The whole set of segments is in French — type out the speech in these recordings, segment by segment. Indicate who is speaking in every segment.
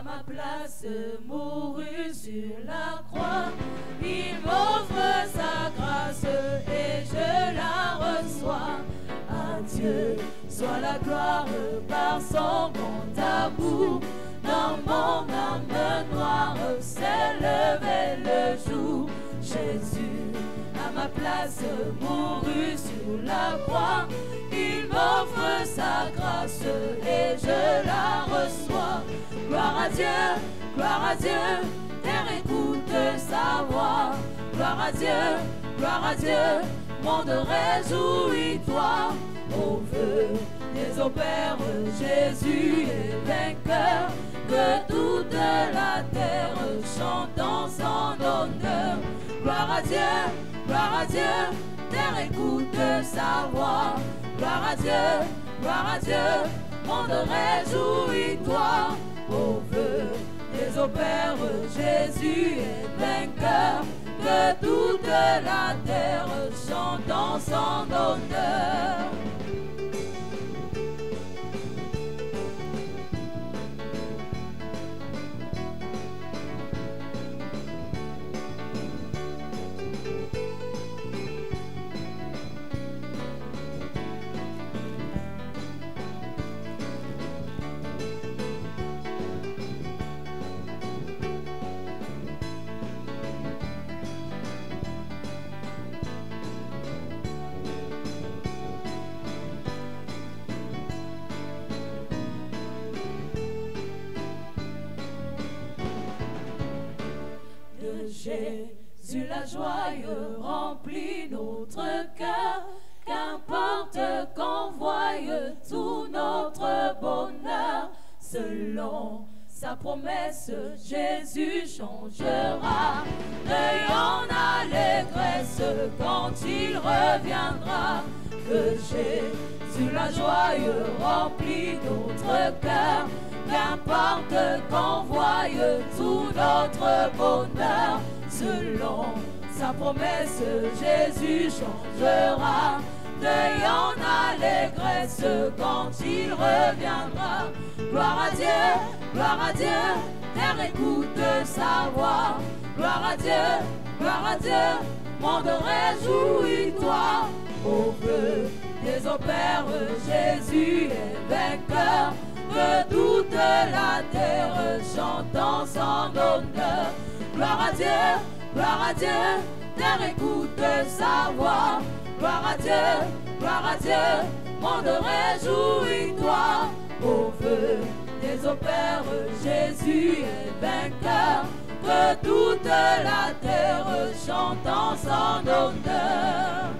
Speaker 1: ma place mourut sur la croix. Il m'offre sa grâce et je la reçois. À Dieu soit la gloire par son grand amour. Dans mon âme noire s'est levé le jour. Jésus, à ma place, mourut sur la croix. Il m'offre sa grâce et je la reçois. Gloire à Dieu, terre écoute sa voix. Gloire à Dieu, monde réjouis-toi. Au feu des opères, Jésus est vainqueur. Que toute la terre chante en son honneur. Gloire à Dieu, terre écoute sa voix. Gloire à Dieu, monde réjouis-toi. Au feu des opères, Jésus est vainqueur. Que toute la terre chante en son honneur. Jésus, la joie remplit notre cœur. Qu'importe qu'on voie tout notre bonheur. Selon sa promesse, Jésus changera. Deuil en allégresse quand il reviendra. Que Jésus, la joie remplit notre cœur. Qu'importe qu'on voie tout notre bonheur. Selon sa promesse, Jésus changera. Deuil en allégresse quand il reviendra. Gloire à Dieu, terre écoute sa voix. Gloire à Dieu, monde réjouis-toi. Au feu des opères, Jésus est vainqueur. Que toute la terre chante en son honneur. Gloire à Dieu, terre écoute sa voix. Gloire à Dieu, monde réjouis-toi. Au feu des opères, Jésus est vainqueur. Que toute la terre chante en son honneur.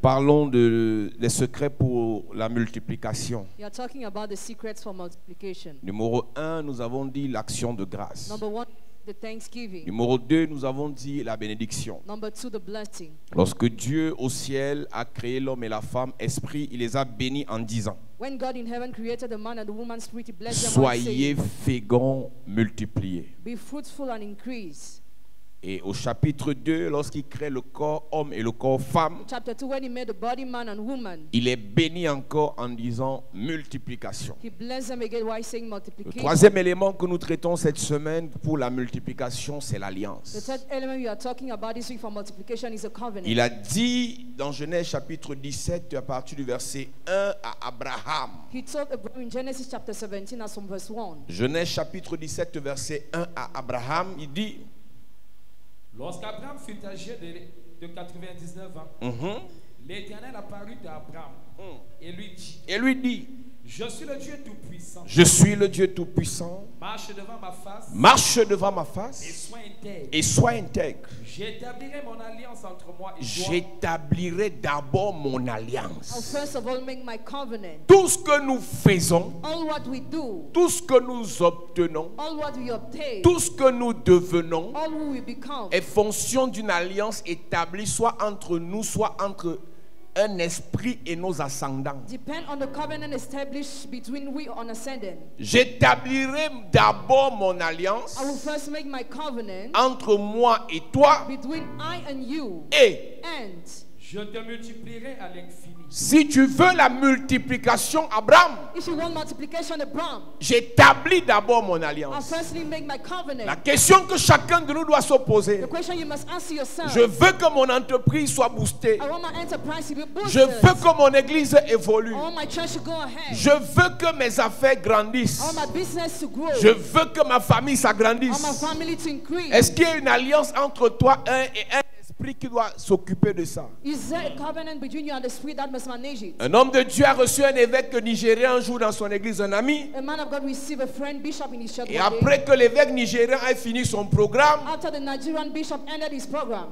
Speaker 2: Parlons des secrets pour la multiplication.
Speaker 1: We are talking about the secrets for multiplication.
Speaker 2: Numéro 1, nous avons dit l'action de grâce.
Speaker 1: Number 1, the thanksgiving.
Speaker 2: Numéro 2, nous avons dit la bénédiction.
Speaker 1: Number 2, the blessing.
Speaker 2: Lorsque Dieu au ciel a créé l'homme et la femme esprit, il les a bénis en disant:
Speaker 1: When God in heaven created the man and the woman spirit, he blessed them.
Speaker 2: Soyez féconds, multipliés.
Speaker 1: Be fruitful and increase.
Speaker 2: Et au chapitre 2, lorsqu'il crée le corps homme et le corps femme,
Speaker 1: Chapter 2, when he made the body man and woman,
Speaker 2: il est béni encore en disant multiplication.
Speaker 1: he blessed them again while saying
Speaker 2: Le
Speaker 1: multiplication.
Speaker 2: troisième élément que nous traitons cette semaine pour la multiplication, c'est
Speaker 1: The
Speaker 2: l'alliance.
Speaker 1: third element we are talking about this week for multiplication is a covenant.
Speaker 2: Il a dit dans Genèse chapitre 17 à partir du verset 1 à Abraham.
Speaker 1: He told Abraham in Genesis chapter 17 as from verse 1.
Speaker 2: Genèse chapitre 17 verset 1 à Abraham, il dit:
Speaker 3: Lorsqu'Abraham fut âgé de 99 ans, l'Éternel apparut à Abraham et lui dit: Je suis le Dieu tout-puissant.
Speaker 2: Je suis le Dieu tout-puissant.
Speaker 3: Marche devant ma face
Speaker 2: Marche devant ma
Speaker 3: et
Speaker 2: face
Speaker 3: sois intègre.
Speaker 2: et sois intègre.
Speaker 3: J'établirai mon alliance entre moi et toi.
Speaker 2: J'établirai d'abord mon
Speaker 1: I'll
Speaker 2: alliance.
Speaker 1: first of all make my covenant.
Speaker 2: Tout ce que nous faisons,
Speaker 1: All what we do,
Speaker 2: tout ce que nous obtenons,
Speaker 1: all what we obtain,
Speaker 2: tout ce que nous devenons
Speaker 1: all who we become,
Speaker 2: est fonction d'une alliance établie soit entre nous, soit entre un esprit et nos ascendants.
Speaker 1: depend on the covenant established between we on ascendant.
Speaker 2: J'établirai d'abord mon alliance
Speaker 1: I will first make my covenant
Speaker 2: entre moi et toi
Speaker 1: between I and you,
Speaker 2: et
Speaker 1: and
Speaker 3: Je te multiplierai à l'infini.
Speaker 2: si tu veux la multiplication, Abraham,
Speaker 1: if you want multiplication, Abraham,
Speaker 2: j'établis d'abord mon
Speaker 1: I'll
Speaker 2: alliance.
Speaker 1: firstly make my
Speaker 2: La
Speaker 1: covenant.
Speaker 2: question que chacun de nous doit se poser,
Speaker 1: The question you must answer yourself.
Speaker 2: je veux que mon entreprise soit boostée.
Speaker 1: I want my enterprise to be
Speaker 2: Je
Speaker 1: boosted.
Speaker 2: veux que mon église évolue.
Speaker 1: I want my church to go ahead.
Speaker 2: Je veux que mes affaires grandissent.
Speaker 1: I want my business to grow.
Speaker 2: Je veux que ma famille
Speaker 1: I
Speaker 2: s'agrandisse.
Speaker 1: want my family to increase.
Speaker 2: Est-ce qu'il y a une alliance entre toi et un esprit qui doit s'occuper de ça?
Speaker 1: Is there a covenant between you and the spirit that must manage it?
Speaker 2: Un homme de Dieu a reçu un évêque nigérien un jour dans son église, un ami.
Speaker 1: A man of God received a friend bishop in his church
Speaker 2: Et
Speaker 1: one day.
Speaker 2: après que l'évêque nigérien ait fini son programme,
Speaker 1: After the Nigerian bishop ended his program,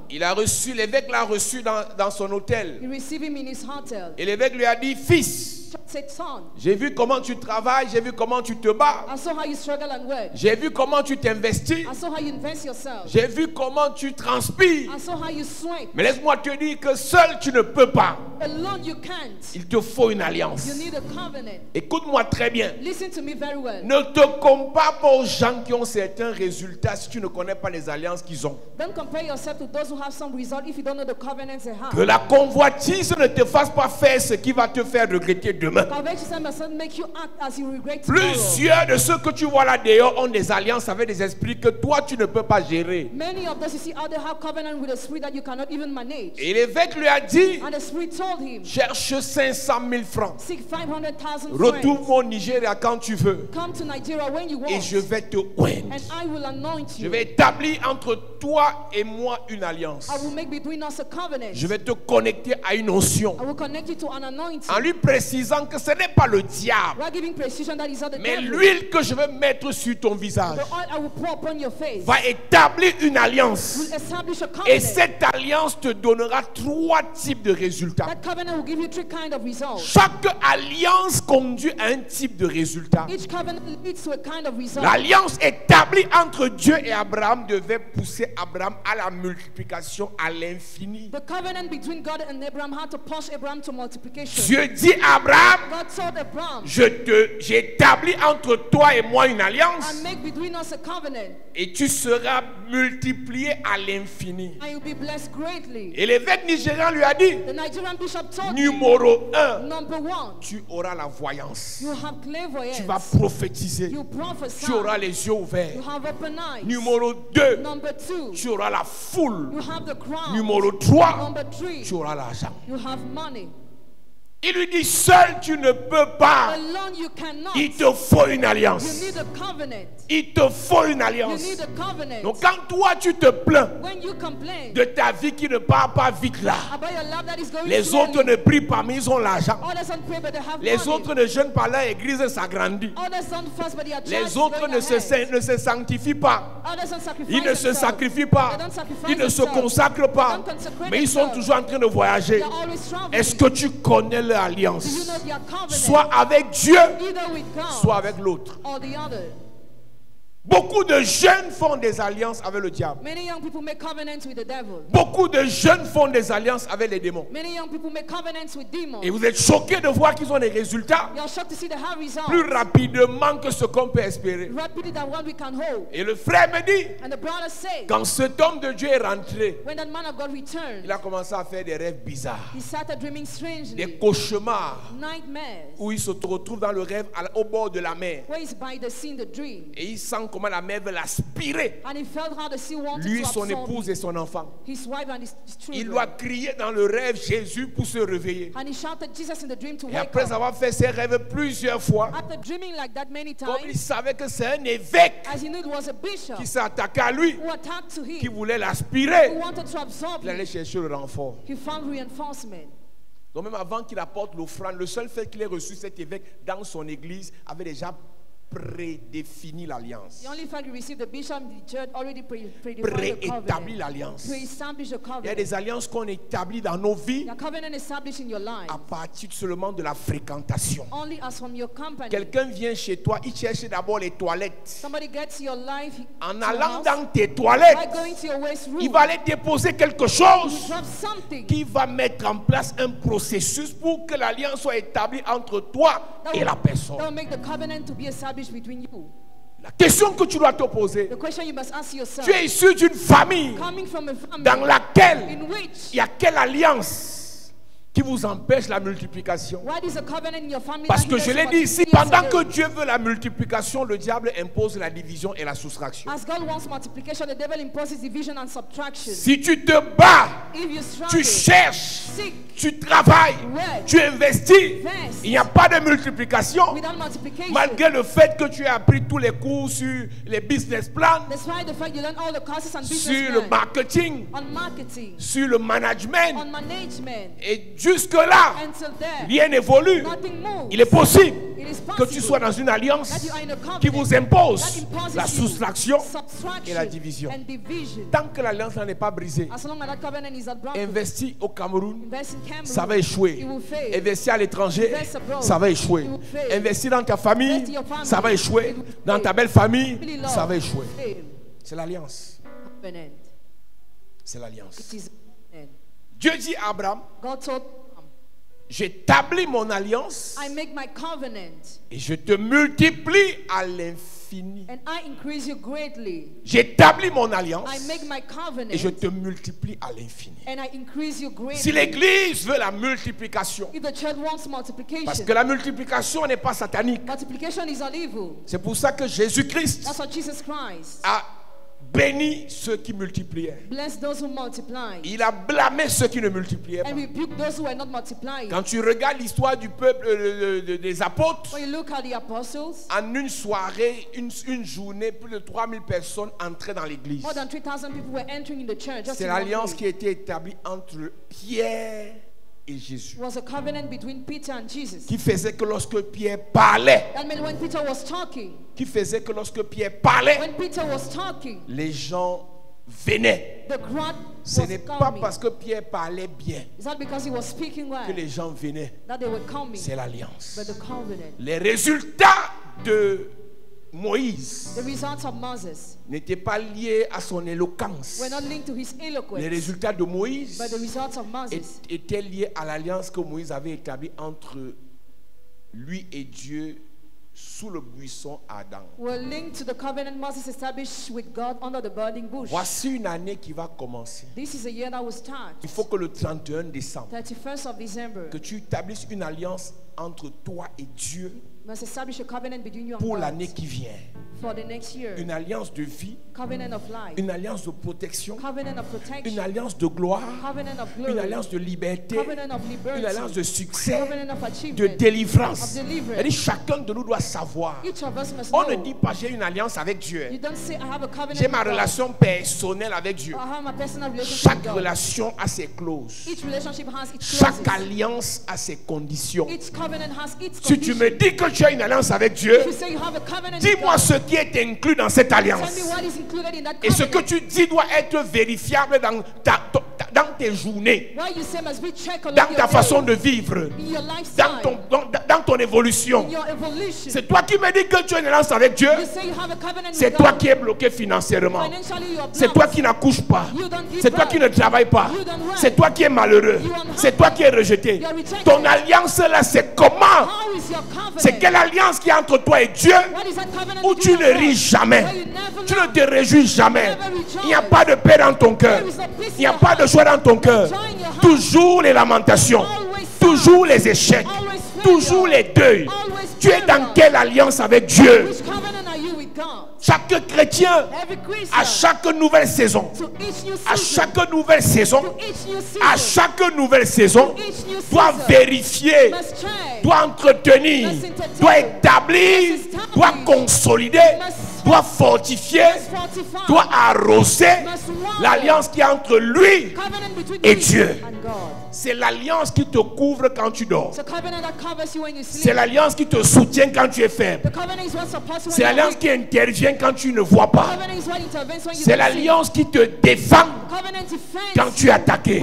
Speaker 2: l'évêque l'a reçu dans son hôtel.
Speaker 1: he received him in his hotel.
Speaker 2: Et l'évêque lui a dit, fils,
Speaker 1: Said, son,
Speaker 2: j'ai vu comment tu travailles, j'ai vu comment tu te bats,
Speaker 1: I saw how you struggle and work.
Speaker 2: j'ai vu comment tu t'investis,
Speaker 1: I saw how you invest yourself.
Speaker 2: j'ai vu comment tu transpires.
Speaker 1: I saw how you sweat.
Speaker 2: Mais laisse-moi te dire que seul tu ne peux pas.
Speaker 1: Alone you can't.
Speaker 2: Il te faut une alliance.
Speaker 1: You need a covenant.
Speaker 2: Écoute-moi très bien.
Speaker 1: Listen to me very well.
Speaker 2: Ne te compare pas aux gens qui ont certains résultats si tu ne connais pas les alliances qu'ils ont.
Speaker 1: Don't compare yourself to those who have some result if you don't know the covenants they have.
Speaker 2: Que la convoitise ne te fasse pas faire ce qui va te faire regretter demain.
Speaker 1: Covetousness must not make you act as you regret tomorrow.
Speaker 2: Plusieurs de ceux que tu vois là dehors ont des alliances avec des esprits que toi tu ne peux pas gérer.
Speaker 1: Many of those you see out there have covenant with a spirit that you cannot even manage.
Speaker 2: Et l'évêque lui a dit,
Speaker 1: And the spirit told him,
Speaker 2: cherche 500 000 francs.
Speaker 1: seek 500,000
Speaker 2: Retrouve
Speaker 1: friends.
Speaker 2: au Nigeria quand tu veux.
Speaker 1: Come to Nigeria when you
Speaker 2: Et
Speaker 1: want.
Speaker 2: je vais te oindre.
Speaker 1: And I will anoint
Speaker 2: Je
Speaker 1: you.
Speaker 2: vais établir entre toi et moi une alliance.
Speaker 1: I will make between us a covenant.
Speaker 2: Je vais te connecter à une onction.
Speaker 1: I will connect you to an anointing.
Speaker 2: En lui précisant que ce n'est pas le diable,
Speaker 1: We are giving precision that is not the
Speaker 2: mais
Speaker 1: devil.
Speaker 2: l'huile que je vais mettre sur ton visage
Speaker 1: The oil I will pour upon your face
Speaker 2: va établir une alliance.
Speaker 1: will establish a
Speaker 2: Et
Speaker 1: covenant.
Speaker 2: cette alliance te donnera 3 types de résultats.
Speaker 1: That covenant will give you 3 kinds of results.
Speaker 2: Chaque alliance conduit à un type de résultat.
Speaker 1: Each covenant leads to a kind of result.
Speaker 2: L'alliance établie entre Dieu et Abraham devait pousser Abraham à la multiplication à l'infini.
Speaker 1: The covenant between God and Abraham had to push Abraham to multiplication.
Speaker 2: Dieu dit à Abraham,
Speaker 1: God told Abraham,
Speaker 2: j'établis entre toi et moi une alliance
Speaker 1: and make between us a covenant,
Speaker 2: et tu seras multiplié à l'infini.
Speaker 1: and you'll be blessed greatly.
Speaker 2: Et l'évêque nigérian lui a dit,
Speaker 1: The Nigerian bishop told him,
Speaker 2: numéro 1,
Speaker 1: number 1,
Speaker 2: tu auras la voyance.
Speaker 1: you have clairvoyance.
Speaker 2: Tu vas prophétiser.
Speaker 1: You prophesy.
Speaker 2: Tu auras les yeux
Speaker 1: You
Speaker 2: ouverts.
Speaker 1: have open eyes.
Speaker 2: Numéro 2,
Speaker 1: Number 2,
Speaker 2: tu auras la foule.
Speaker 1: you have the crown.
Speaker 2: Numéro 3,
Speaker 1: Number 3,
Speaker 2: tu auras l'argent.
Speaker 1: you have money.
Speaker 2: Il lui dit, seul tu ne peux pas.
Speaker 1: Alone you cannot.
Speaker 2: Il te faut une
Speaker 1: You
Speaker 2: alliance.
Speaker 1: need a covenant.
Speaker 2: Il te faut une
Speaker 1: You
Speaker 2: alliance.
Speaker 1: need a covenant.
Speaker 2: Donc quand toi tu te plains
Speaker 1: When you complain
Speaker 2: de ta vie qui ne part pas vite là,
Speaker 1: about your love that is going
Speaker 2: les
Speaker 1: slowly,
Speaker 2: autres ne prient pas mais ils ont l'argent.
Speaker 1: others don't pray but they have
Speaker 2: Les
Speaker 1: money.
Speaker 2: autres ne jeûnent pas, leur église s'agrandit.
Speaker 1: Others don't fast but their church
Speaker 2: Les
Speaker 1: is
Speaker 2: autres
Speaker 1: going
Speaker 2: ne
Speaker 1: ahead.
Speaker 2: se sanctifient pas.
Speaker 1: Others don't sacrifice
Speaker 2: Ils ne se
Speaker 1: themselves.
Speaker 2: sacrifient pas.
Speaker 1: They don't sacrifice
Speaker 2: Ils ne se
Speaker 1: themselves.
Speaker 2: consacrent pas.
Speaker 1: They don't consecrate
Speaker 2: Mais ils sont
Speaker 1: themselves.
Speaker 2: toujours en train de voyager.
Speaker 1: They are always traveling.
Speaker 2: Est-ce que tu connais leur
Speaker 1: Do you
Speaker 2: alliance?
Speaker 1: know their covenant?
Speaker 2: Soit avec Dieu,
Speaker 1: Either with God
Speaker 2: soit avec l'autre.
Speaker 1: or the other.
Speaker 2: Beaucoup de jeunes font des alliances avec le diable.
Speaker 1: Many young people make covenants with the devil.
Speaker 2: Beaucoup de jeunes font des alliances avec les démons.
Speaker 1: Many young people make covenants with demons.
Speaker 2: Et vous êtes choqués de voir qu'ils ont des résultats
Speaker 1: You are shocked to see they have results
Speaker 2: plus rapidement que ce qu'on peut espérer.
Speaker 1: rapidly than what we can hold.
Speaker 2: Et le frère me dit,
Speaker 1: And the brother said,
Speaker 2: quand cet homme de Dieu est rentré,
Speaker 1: when that man of God returned,
Speaker 2: il a commencé à faire des rêves bizarres,
Speaker 1: he started dreaming strangely,
Speaker 2: des cauchemars,
Speaker 1: nightmares,
Speaker 2: où il se retrouve dans le rêve au bord de la mer.
Speaker 1: where he's by the sea in the dream.
Speaker 2: Et il sent comment la mer veut l'aspirer.
Speaker 1: And he felt how the sea wanted
Speaker 2: Lui,
Speaker 1: to
Speaker 2: son
Speaker 1: absorb
Speaker 2: épouse et son enfant.
Speaker 1: his wife and his
Speaker 2: Il
Speaker 1: children.
Speaker 2: doit crier dans le rêve Jésus pour se réveiller.
Speaker 1: And he shouted Jesus in the dream to
Speaker 2: Et
Speaker 1: wake
Speaker 2: après
Speaker 1: up.
Speaker 2: avoir fait ses rêves plusieurs fois,
Speaker 1: After dreaming like that many
Speaker 2: comme il
Speaker 1: times,
Speaker 2: savait que c'est un évêque
Speaker 1: as he knew it was a bishop
Speaker 2: qui s'est attaqué à lui,
Speaker 1: who attacked to
Speaker 2: qui
Speaker 1: him,
Speaker 2: voulait
Speaker 1: who
Speaker 2: l'aspirer,
Speaker 1: wanted to absorb
Speaker 2: il allait
Speaker 1: him,
Speaker 2: chercher le renfort.
Speaker 1: he found reinforcement.
Speaker 2: Donc même avant qu'il apporte l'offrande, le seul fait qu'il ait reçu cet évêque dans son église avait déjà prédéfini l'alliance.
Speaker 1: The only fact you received the bishop in the church already predefined the
Speaker 2: Préétabli
Speaker 1: covenant.
Speaker 2: l'alliance.
Speaker 1: Pre-established the
Speaker 2: Il y a
Speaker 1: covenant.
Speaker 2: des alliances qu'on établit dans nos vies
Speaker 1: The covenant established in your life
Speaker 2: à partir seulement de la fréquentation.
Speaker 1: only as from your company.
Speaker 2: Quelqu'un vient chez toi, il cherche d'abord les toilettes.
Speaker 1: Somebody gets your life
Speaker 2: En
Speaker 1: to your
Speaker 2: allant
Speaker 1: house,
Speaker 2: dans tes
Speaker 1: by
Speaker 2: toilettes,
Speaker 1: going to your waste room.
Speaker 2: il va aller déposer quelque
Speaker 1: You
Speaker 2: chose
Speaker 1: drop something
Speaker 2: qui va mettre en place un processus pour que l'alliance soit établie entre toi et la
Speaker 1: that
Speaker 2: personne.
Speaker 1: will make the covenant to be established between you.
Speaker 2: La question que tu dois te poser,
Speaker 1: The question you must ask yourself:
Speaker 2: tu es issu d'une famille
Speaker 1: coming from a family
Speaker 2: dans laquelle
Speaker 1: in which
Speaker 2: il y a quelle alliance qui vous empêche la multiplication?
Speaker 1: what is a covenant in your family?
Speaker 2: Parce
Speaker 1: that
Speaker 2: que
Speaker 1: hinders
Speaker 2: je l'ai
Speaker 1: what
Speaker 2: dit
Speaker 1: you
Speaker 2: ici,
Speaker 1: do
Speaker 2: pendant
Speaker 1: yesterday?
Speaker 2: que Dieu veut la multiplication, le diable impose la division et la soustraction.
Speaker 1: As God wants multiplication, the devil imposes division and subtraction.
Speaker 2: Si tu te bats,
Speaker 1: If you
Speaker 2: tu
Speaker 1: struggle,
Speaker 2: cherches,
Speaker 1: seek
Speaker 2: tu travailles,
Speaker 1: work,
Speaker 2: tu investis,
Speaker 1: invest,
Speaker 2: il n'y a pas de multiplication.
Speaker 1: without multiplication,
Speaker 2: Malgré le fait que tu as appris tous les cours sur les business plans,
Speaker 1: despite the fact you learn all the courses and business
Speaker 2: sur le
Speaker 1: plans,
Speaker 2: marketing,
Speaker 1: on marketing,
Speaker 2: sur le management,
Speaker 1: on management,
Speaker 2: et jusque-là,
Speaker 1: until there,
Speaker 2: rien n'évolue.
Speaker 1: nothing moves.
Speaker 2: Il est possible
Speaker 1: It is
Speaker 2: que tu sois
Speaker 1: possible
Speaker 2: dans une alliance
Speaker 1: that you are in a covenant
Speaker 2: qui vous
Speaker 1: that
Speaker 2: impose
Speaker 1: imposes
Speaker 2: la
Speaker 1: you
Speaker 2: soustraction
Speaker 1: subtraction
Speaker 2: et la division.
Speaker 1: and division.
Speaker 2: Tant que l'alliance n'est pas brisée.
Speaker 1: As long as that covenant is not broken,
Speaker 2: Investis au Cameroun,
Speaker 1: invest in Cameroon,
Speaker 2: ça va échouer.
Speaker 1: it will fail.
Speaker 2: Investir à l'étranger,
Speaker 1: Invest abroad,
Speaker 2: ça va échouer.
Speaker 1: it will fail.
Speaker 2: Investir dans ta famille,
Speaker 1: Invest in your family,
Speaker 2: ça va échouer.
Speaker 1: it will
Speaker 2: Dans
Speaker 1: fail.
Speaker 2: ta belle famille,
Speaker 1: Really love,
Speaker 2: ça va échouer.
Speaker 1: fail.
Speaker 2: C'est l'alliance.
Speaker 1: Covenant.
Speaker 2: C'est l'alliance.
Speaker 1: It is covenant.
Speaker 2: Dieu dit à Abraham,
Speaker 1: God told
Speaker 2: j'établis mon alliance
Speaker 1: I make my covenant
Speaker 2: et je te multiplie à l'infini.
Speaker 1: and I increase you greatly.
Speaker 2: J'établis mon alliance
Speaker 1: I make my covenant
Speaker 2: et je te multiplie à l'infini.
Speaker 1: and I increase you greatly.
Speaker 2: Si l'église veut la multiplication,
Speaker 1: If the church wants
Speaker 2: parce
Speaker 1: multiplication,
Speaker 2: que la multiplication n'est pas satanique,
Speaker 1: multiplication is not evil.
Speaker 2: c'est pour ça que Jésus-Christ
Speaker 1: That's what Jesus Christ
Speaker 2: a béni ceux qui multipliaient.
Speaker 1: blessed those who multiply
Speaker 2: Il a blâmé ceux qui ne multipliaient pas.
Speaker 1: and rebuked those who were not multiplying.
Speaker 2: Quand tu regardes l'histoire du peuple des apôtres,
Speaker 1: When you look at the apostles,
Speaker 2: en une soirée, une journée, plus de 3000 personnes entraient dans l'église.
Speaker 1: more than 3,000 people were entering in the church. Just
Speaker 2: C'est
Speaker 1: in one
Speaker 2: l'alliance
Speaker 1: day.
Speaker 2: qui a été établie entre Pierre et Jésus,
Speaker 1: It was a covenant between Peter and Jesus.
Speaker 2: qui faisait que lorsque Pierre parlait,
Speaker 1: That meant when Peter was talking, when Peter was talking,
Speaker 2: les gens venaient.
Speaker 1: the crowd
Speaker 2: Ce
Speaker 1: was
Speaker 2: n'est pas
Speaker 1: coming.
Speaker 2: parce que Pierre parlait bien
Speaker 1: It's not because he was speaking well
Speaker 2: que les gens venaient.
Speaker 1: that they were coming,
Speaker 2: C'est l'alliance.
Speaker 1: but the covenant.
Speaker 2: Les résultats de Moïse
Speaker 1: The results of Moses
Speaker 2: n'étaient pas liés à son éloquence.
Speaker 1: were not linked to his
Speaker 2: Les
Speaker 1: eloquence,
Speaker 2: résultats de Moïse
Speaker 1: but the results of Moses
Speaker 2: étaient liés à l'alliance que Moïse avait établie entre lui et Dieu sous le buisson Adam.
Speaker 1: were linked to the covenant Moses established with God under the burning bush.
Speaker 2: Voici une année qui va commencer.
Speaker 1: This is a year that will start,
Speaker 2: Il faut que le 31 décembre,
Speaker 1: 31st of December,
Speaker 2: que tu établisses une alliance entre toi et Dieu
Speaker 1: must establish a covenant between you and
Speaker 2: pour
Speaker 1: God
Speaker 2: l'année qui vient.
Speaker 1: for the next year.
Speaker 2: Une alliance de vie,
Speaker 1: Covenant of life,
Speaker 2: une alliance de protection,
Speaker 1: covenant of
Speaker 2: une
Speaker 1: protection,
Speaker 2: alliance de gloire,
Speaker 1: covenant of
Speaker 2: une
Speaker 1: glory,
Speaker 2: alliance de liberté,
Speaker 1: covenant of
Speaker 2: une alliance
Speaker 1: liberty,
Speaker 2: de succès,
Speaker 1: covenant of
Speaker 2: de
Speaker 1: achievement,
Speaker 2: délivrance.
Speaker 1: of deliverance.
Speaker 2: C'est-à-dire, chacun de nous doit savoir.
Speaker 1: Each of us must
Speaker 2: On
Speaker 1: know.
Speaker 2: ne dit pas j'ai une alliance avec Dieu.
Speaker 1: You don't say I have a covenant
Speaker 2: J'ai
Speaker 1: with
Speaker 2: ma
Speaker 1: God.
Speaker 2: relation personnelle avec Dieu.
Speaker 1: I have my personal relationship
Speaker 2: Chaque
Speaker 1: with God.
Speaker 2: relation a ses clauses.
Speaker 1: Each relationship has its
Speaker 2: Chaque
Speaker 1: clauses.
Speaker 2: alliance a ses conditions.
Speaker 1: Each covenant has its
Speaker 2: Si tu
Speaker 1: conditions.
Speaker 2: me dis que tu as une alliance avec Dieu,
Speaker 1: If you say you have a covenant with
Speaker 2: dis-moi
Speaker 1: God,
Speaker 2: ce qui est inclus dans cette
Speaker 1: tell
Speaker 2: alliance.
Speaker 1: me what is included in that
Speaker 2: Et ce que
Speaker 1: covenant.
Speaker 2: tu dis doit être vérifiable dans tes journées,
Speaker 1: What you say must be checked
Speaker 2: dans
Speaker 1: along
Speaker 2: ta
Speaker 1: your
Speaker 2: façon
Speaker 1: day,
Speaker 2: de vivre,
Speaker 1: in your
Speaker 2: dans
Speaker 1: lifestyle,
Speaker 2: dans ton évolution.
Speaker 1: in your evolution.
Speaker 2: C'est toi qui me dis que tu as une alliance avec Dieu.
Speaker 1: You say you have a covenant
Speaker 2: C'est
Speaker 1: with
Speaker 2: toi
Speaker 1: God.
Speaker 2: qui es bloqué financièrement.
Speaker 1: Financially you are
Speaker 2: C'est
Speaker 1: blocked.
Speaker 2: toi qui n'accouches pas.
Speaker 1: You don't give
Speaker 2: C'est toi
Speaker 1: birth.
Speaker 2: qui ne travailles pas.
Speaker 1: You don't work.
Speaker 2: C'est toi qui es malheureux.
Speaker 1: You are unhappy.
Speaker 2: C'est toi qui es rejeté.
Speaker 1: You are rejected.
Speaker 2: Ton alliance là, c'est comment?
Speaker 1: How is your covenant?
Speaker 2: C'est quelle alliance qui est entre toi et Dieu
Speaker 1: What is that covenant
Speaker 2: où
Speaker 1: between
Speaker 2: tu
Speaker 1: you
Speaker 2: ne
Speaker 1: and
Speaker 2: ris
Speaker 1: God?
Speaker 2: jamais.
Speaker 1: Where you never
Speaker 2: Tu ne
Speaker 1: laugh.
Speaker 2: te réjouis jamais.
Speaker 1: Never rejoice.
Speaker 2: Il n'y a pas de paix dans ton cœur.
Speaker 1: There is no peace
Speaker 2: Il n'y a
Speaker 1: in
Speaker 2: pas
Speaker 1: your
Speaker 2: de joie dans ton cœur.
Speaker 1: joy in your heart.
Speaker 2: Toujours les lamentations.
Speaker 1: Always
Speaker 2: Toujours les échecs.
Speaker 1: Always failure.
Speaker 2: Toujours les deuils.
Speaker 1: Always
Speaker 2: Tu es dans
Speaker 1: failure.
Speaker 2: quelle alliance avec Dieu?
Speaker 1: Which covenant are you with God?
Speaker 2: Chaque chrétien,
Speaker 1: Every Christian,
Speaker 2: à chaque nouvelle saison,
Speaker 1: to each new
Speaker 2: à
Speaker 1: season,
Speaker 2: chaque nouvelle saison,
Speaker 1: to each new season,
Speaker 2: à chaque nouvelle saison,
Speaker 1: to each new
Speaker 2: doit
Speaker 1: season,
Speaker 2: vérifier,
Speaker 1: must check,
Speaker 2: doit entretenir,
Speaker 1: must entertain,
Speaker 2: doit établir,
Speaker 1: must establish,
Speaker 2: doit consolider,
Speaker 1: must
Speaker 2: doit fortifier, doit arroser l'alliance qui est entre lui et Dieu. C'est l'alliance qui te couvre quand tu dors. C'est l'alliance qui te soutient quand tu es faible. C'est l'alliance qui intervient quand tu ne vois pas. C'est l'alliance qui te défend quand tu es attaqué.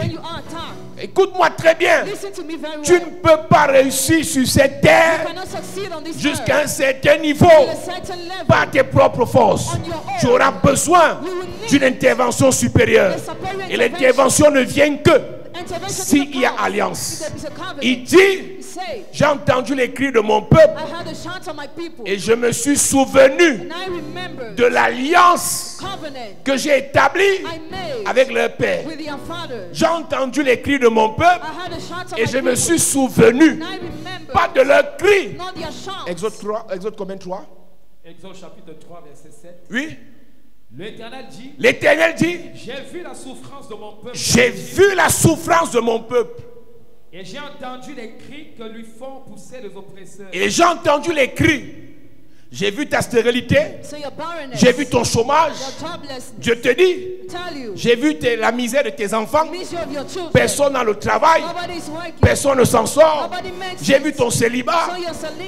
Speaker 2: Écoute-moi très bien. Tu ne peux pas réussir sur cette terre jusqu'à un certain niveau par tes propres forces. Tu auras besoin d'une intervention supérieure. Et l'intervention ne vient que s'il y a alliance. Il dit, j'ai entendu les cris de mon peuple et je me suis souvenu de l'alliance que j'ai établie avec leur père. J'ai entendu les cris de mon peuple et je me suis souvenu, pas de leurs cris. Exode 3, Exode combien 3?
Speaker 3: Exode chapitre 3 verset 7.
Speaker 2: Oui.
Speaker 3: L'Éternel dit,
Speaker 2: j'ai vu la souffrance de mon peuple.
Speaker 3: J'ai vu la souffrance de mon
Speaker 2: peuple.
Speaker 3: Et j'ai entendu les cris que lui font pousser les oppresseurs.
Speaker 2: Et j'ai entendu les cris. J'ai vu ta stérilité. J'ai vu ton chômage. Je te dis, j'ai vu la misère de tes enfants. Personne n'a le travail. Personne ne s'en sort. J'ai vu ton célibat.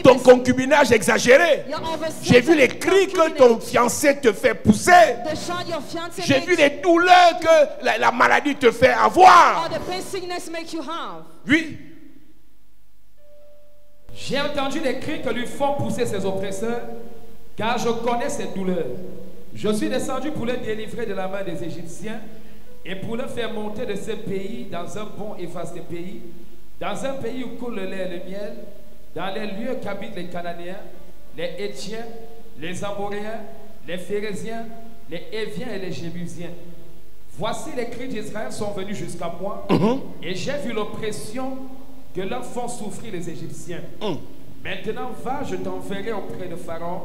Speaker 2: Ton concubinage exagéré. J'ai vu les cris que ton fiancé te fait pousser. J'ai vu les douleurs que la maladie te fait avoir. Oui.
Speaker 3: J'ai entendu les cris que lui font pousser ses oppresseurs, car je connais ses douleurs. Je suis descendu pour le délivrer de la main des Égyptiens et pour le faire monter de ce pays dans un bon et vaste pays, dans un pays où coule le lait et le miel, dans les lieux qu'habitent les Cananéens, les Hétiens, les Amoréens, les Phérésiens, les Héviens et les Jébusiens. Voici les cris d'Israël sont venus jusqu'à moi et j'ai vu l'oppression que leur font souffrir les Égyptiens. Maintenant, va, je t'enverrai auprès de Pharaon,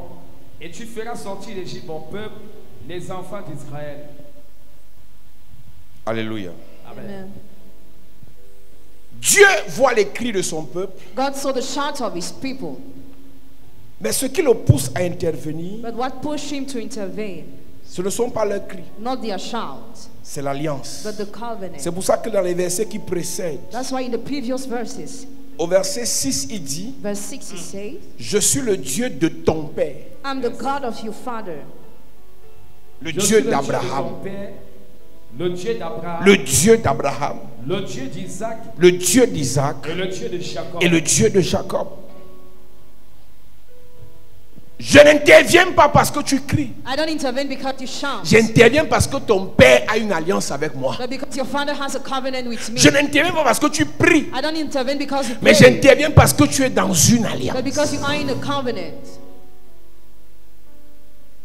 Speaker 3: et tu feras sortir d'Égypte mon peuple, les enfants d'Israël.
Speaker 2: Alléluia.
Speaker 3: Amen.
Speaker 2: Dieu voit les cris de son peuple.
Speaker 1: God saw the shout of his people.
Speaker 2: Mais ce qui le pousse à intervenir,
Speaker 1: but what pushed him to intervene,
Speaker 2: ce ne sont pas leurs cris.
Speaker 1: Not their shout.
Speaker 2: C'est l'alliance.
Speaker 1: C'est
Speaker 2: pour ça que dans les versets qui précèdent,
Speaker 1: that's why in the previous verses,
Speaker 2: au verset 6, il dit,
Speaker 1: verse 6 he says,
Speaker 2: je suis le Dieu de ton père.
Speaker 1: I'm the God of your father.
Speaker 2: Le Dieu d'Abraham.
Speaker 3: Le Dieu d'Abraham.
Speaker 2: Le Dieu d'Abraham.
Speaker 3: Le Dieu d'Isaac.
Speaker 2: Le Dieu d'Isaac.
Speaker 3: Et le Dieu de Jacob.
Speaker 2: Et le Dieu de Jacob. Je n'interviens pas parce que tu cries.
Speaker 1: I don't intervene because you shout.
Speaker 2: J'interviens parce que ton père a une alliance avec moi.
Speaker 1: But because your father has a covenant with me.
Speaker 2: Je n'interviens pas parce que tu pries.
Speaker 1: I don't intervene because you pray.
Speaker 2: Mais j'interviens parce que tu es dans une alliance.
Speaker 1: But because you are in a covenant.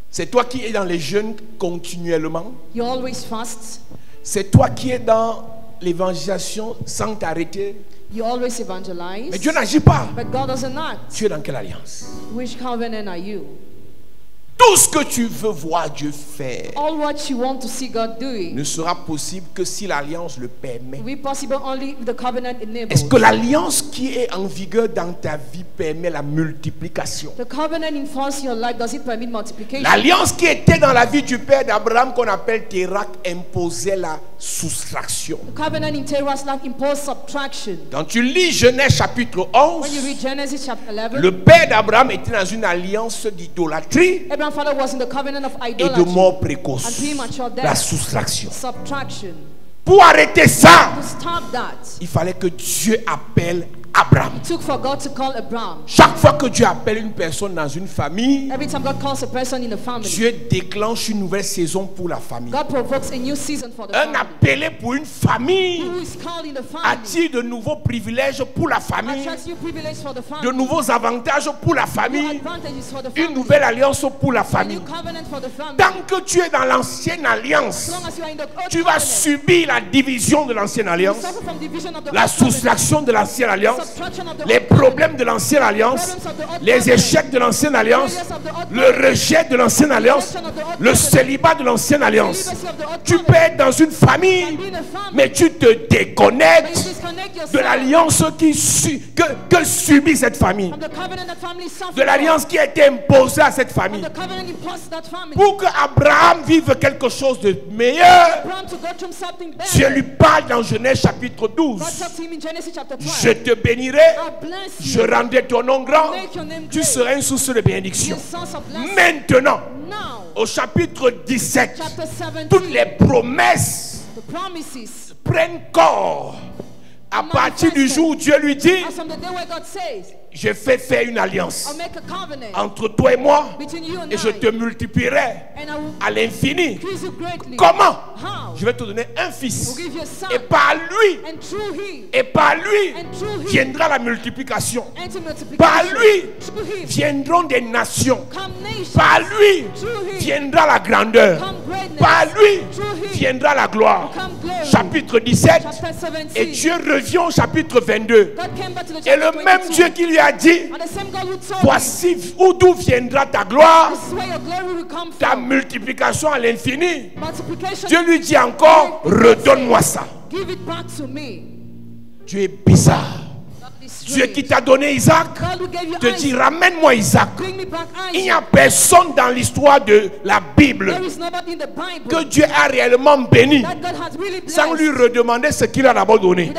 Speaker 2: C'est toi qui es dans les jeûnes continuellement.
Speaker 1: You always fast.
Speaker 2: C'est toi qui es dans l'évangélisation sans t'arrêter.
Speaker 1: You always evangelize.
Speaker 2: Mais Dieu n'agit pas.
Speaker 1: But God doesn't act.
Speaker 2: Tu es dans quelle alliance?
Speaker 1: Which covenant are you?
Speaker 2: Tout ce que tu veux voir Dieu faire
Speaker 1: all what you want to see God doing
Speaker 2: ne sera possible que si l'alliance le permet.
Speaker 1: Will be possible only if the covenant enables.
Speaker 2: Est-ce que l'alliance qui est en vigueur dans ta vie permet la multiplication?
Speaker 1: The covenant in force your life, does it permit multiplication?
Speaker 2: L'alliance qui était dans la vie du père d'Abraham qu'on appelle Térak imposait la soustraction.
Speaker 1: The covenant in Terah's life imposed subtraction.
Speaker 2: Quand tu lis Genèse chapitre 11,
Speaker 1: when you read Genesis chapter 11,
Speaker 2: le père d'Abraham était dans une alliance d'idolâtrie.
Speaker 1: Father was in the covenant of
Speaker 2: et de mort précoce. La soustraction.
Speaker 1: Subtraction.
Speaker 2: Pour arrêter ça,
Speaker 1: to stop that,
Speaker 2: il fallait que Dieu appelle Abraham.
Speaker 1: It took for God to call Abraham.
Speaker 2: Chaque fois que Dieu appelle une personne dans une famille,
Speaker 1: every time God calls a person in a family,
Speaker 2: Dieu déclenche une nouvelle saison pour la famille.
Speaker 1: God provokes a new season for the
Speaker 2: un
Speaker 1: family.
Speaker 2: appelé pour une famille
Speaker 1: Who is called in the family
Speaker 2: attire de nouveaux privilèges pour la famille,
Speaker 1: attracts new privileges for the family,
Speaker 2: de nouveaux avantages pour la
Speaker 1: new
Speaker 2: famille,
Speaker 1: advantages for the family,
Speaker 2: une nouvelle alliance pour la
Speaker 1: a
Speaker 2: famille.
Speaker 1: new covenant for the family.
Speaker 2: Tant que tu es dans l'ancienne alliance,
Speaker 1: As long as you are in the old
Speaker 2: tu vas
Speaker 1: covenant,
Speaker 2: subir la division de l'ancienne
Speaker 1: you
Speaker 2: alliance,
Speaker 1: suffer from division of the
Speaker 2: la
Speaker 1: old covenant,
Speaker 2: soustraction de l'ancienne alliance, alliance, les problèmes de l'ancienne alliance, les échecs de l'ancienne alliance, le rejet de l'ancienne alliance, le célibat de l'ancienne alliance. Tu peux être dans une famille, mais tu te déconnectes de l'alliance que subit cette famille, de l'alliance qui a été imposée à cette famille. Pour que Abraham vive quelque chose de meilleur, Dieu lui parle dans Genèse chapitre 12. Je te bénirai, je rendrai ton nom grand, tu seras une source de bénédiction. Maintenant, au chapitre 17, toutes les promesses prennent corps à partir du jour où Dieu lui dit: je fais faire une alliance entre toi et moi et je te multiplierai à l'infini. Comment? Je vais te donner un fils et par lui viendra la multiplication. Par lui viendront des nations. Par lui viendra la grandeur. Par lui viendra la gloire. Chapitre 17, et Dieu revient au chapitre 22. Et le même Dieu qui lui a dit: voici d'où viendra ta gloire, ta multiplication à l'infini. Dieu lui dit encore: redonne-moi ça. Dieu est bizarre. Dieu qui t'a donné Isaac te dit: ramène-moi Isaac. Il n'y a personne dans l'histoire de la Bible que Dieu a réellement béni sans lui redemander ce qu'il a d'abord donné.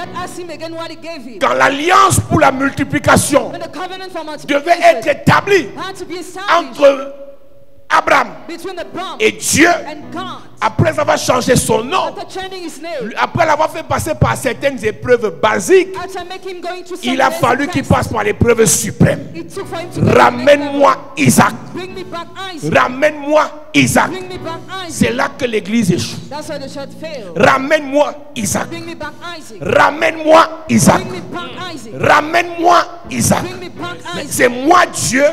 Speaker 2: Quand l'alliance pour la multiplication devait être établie entre Abraham et Dieu, après avoir changé son nom, après l'avoir fait passer par certaines épreuves basiques, il a fallu qu'il passe par l'épreuve suprême. Ramène-moi Isaac. Ramène-moi Isaac. C'est là que l'église échoue. Ramène-moi Isaac. Ramène-moi Isaac. Ramène-moi Isaac. C'est moi Dieu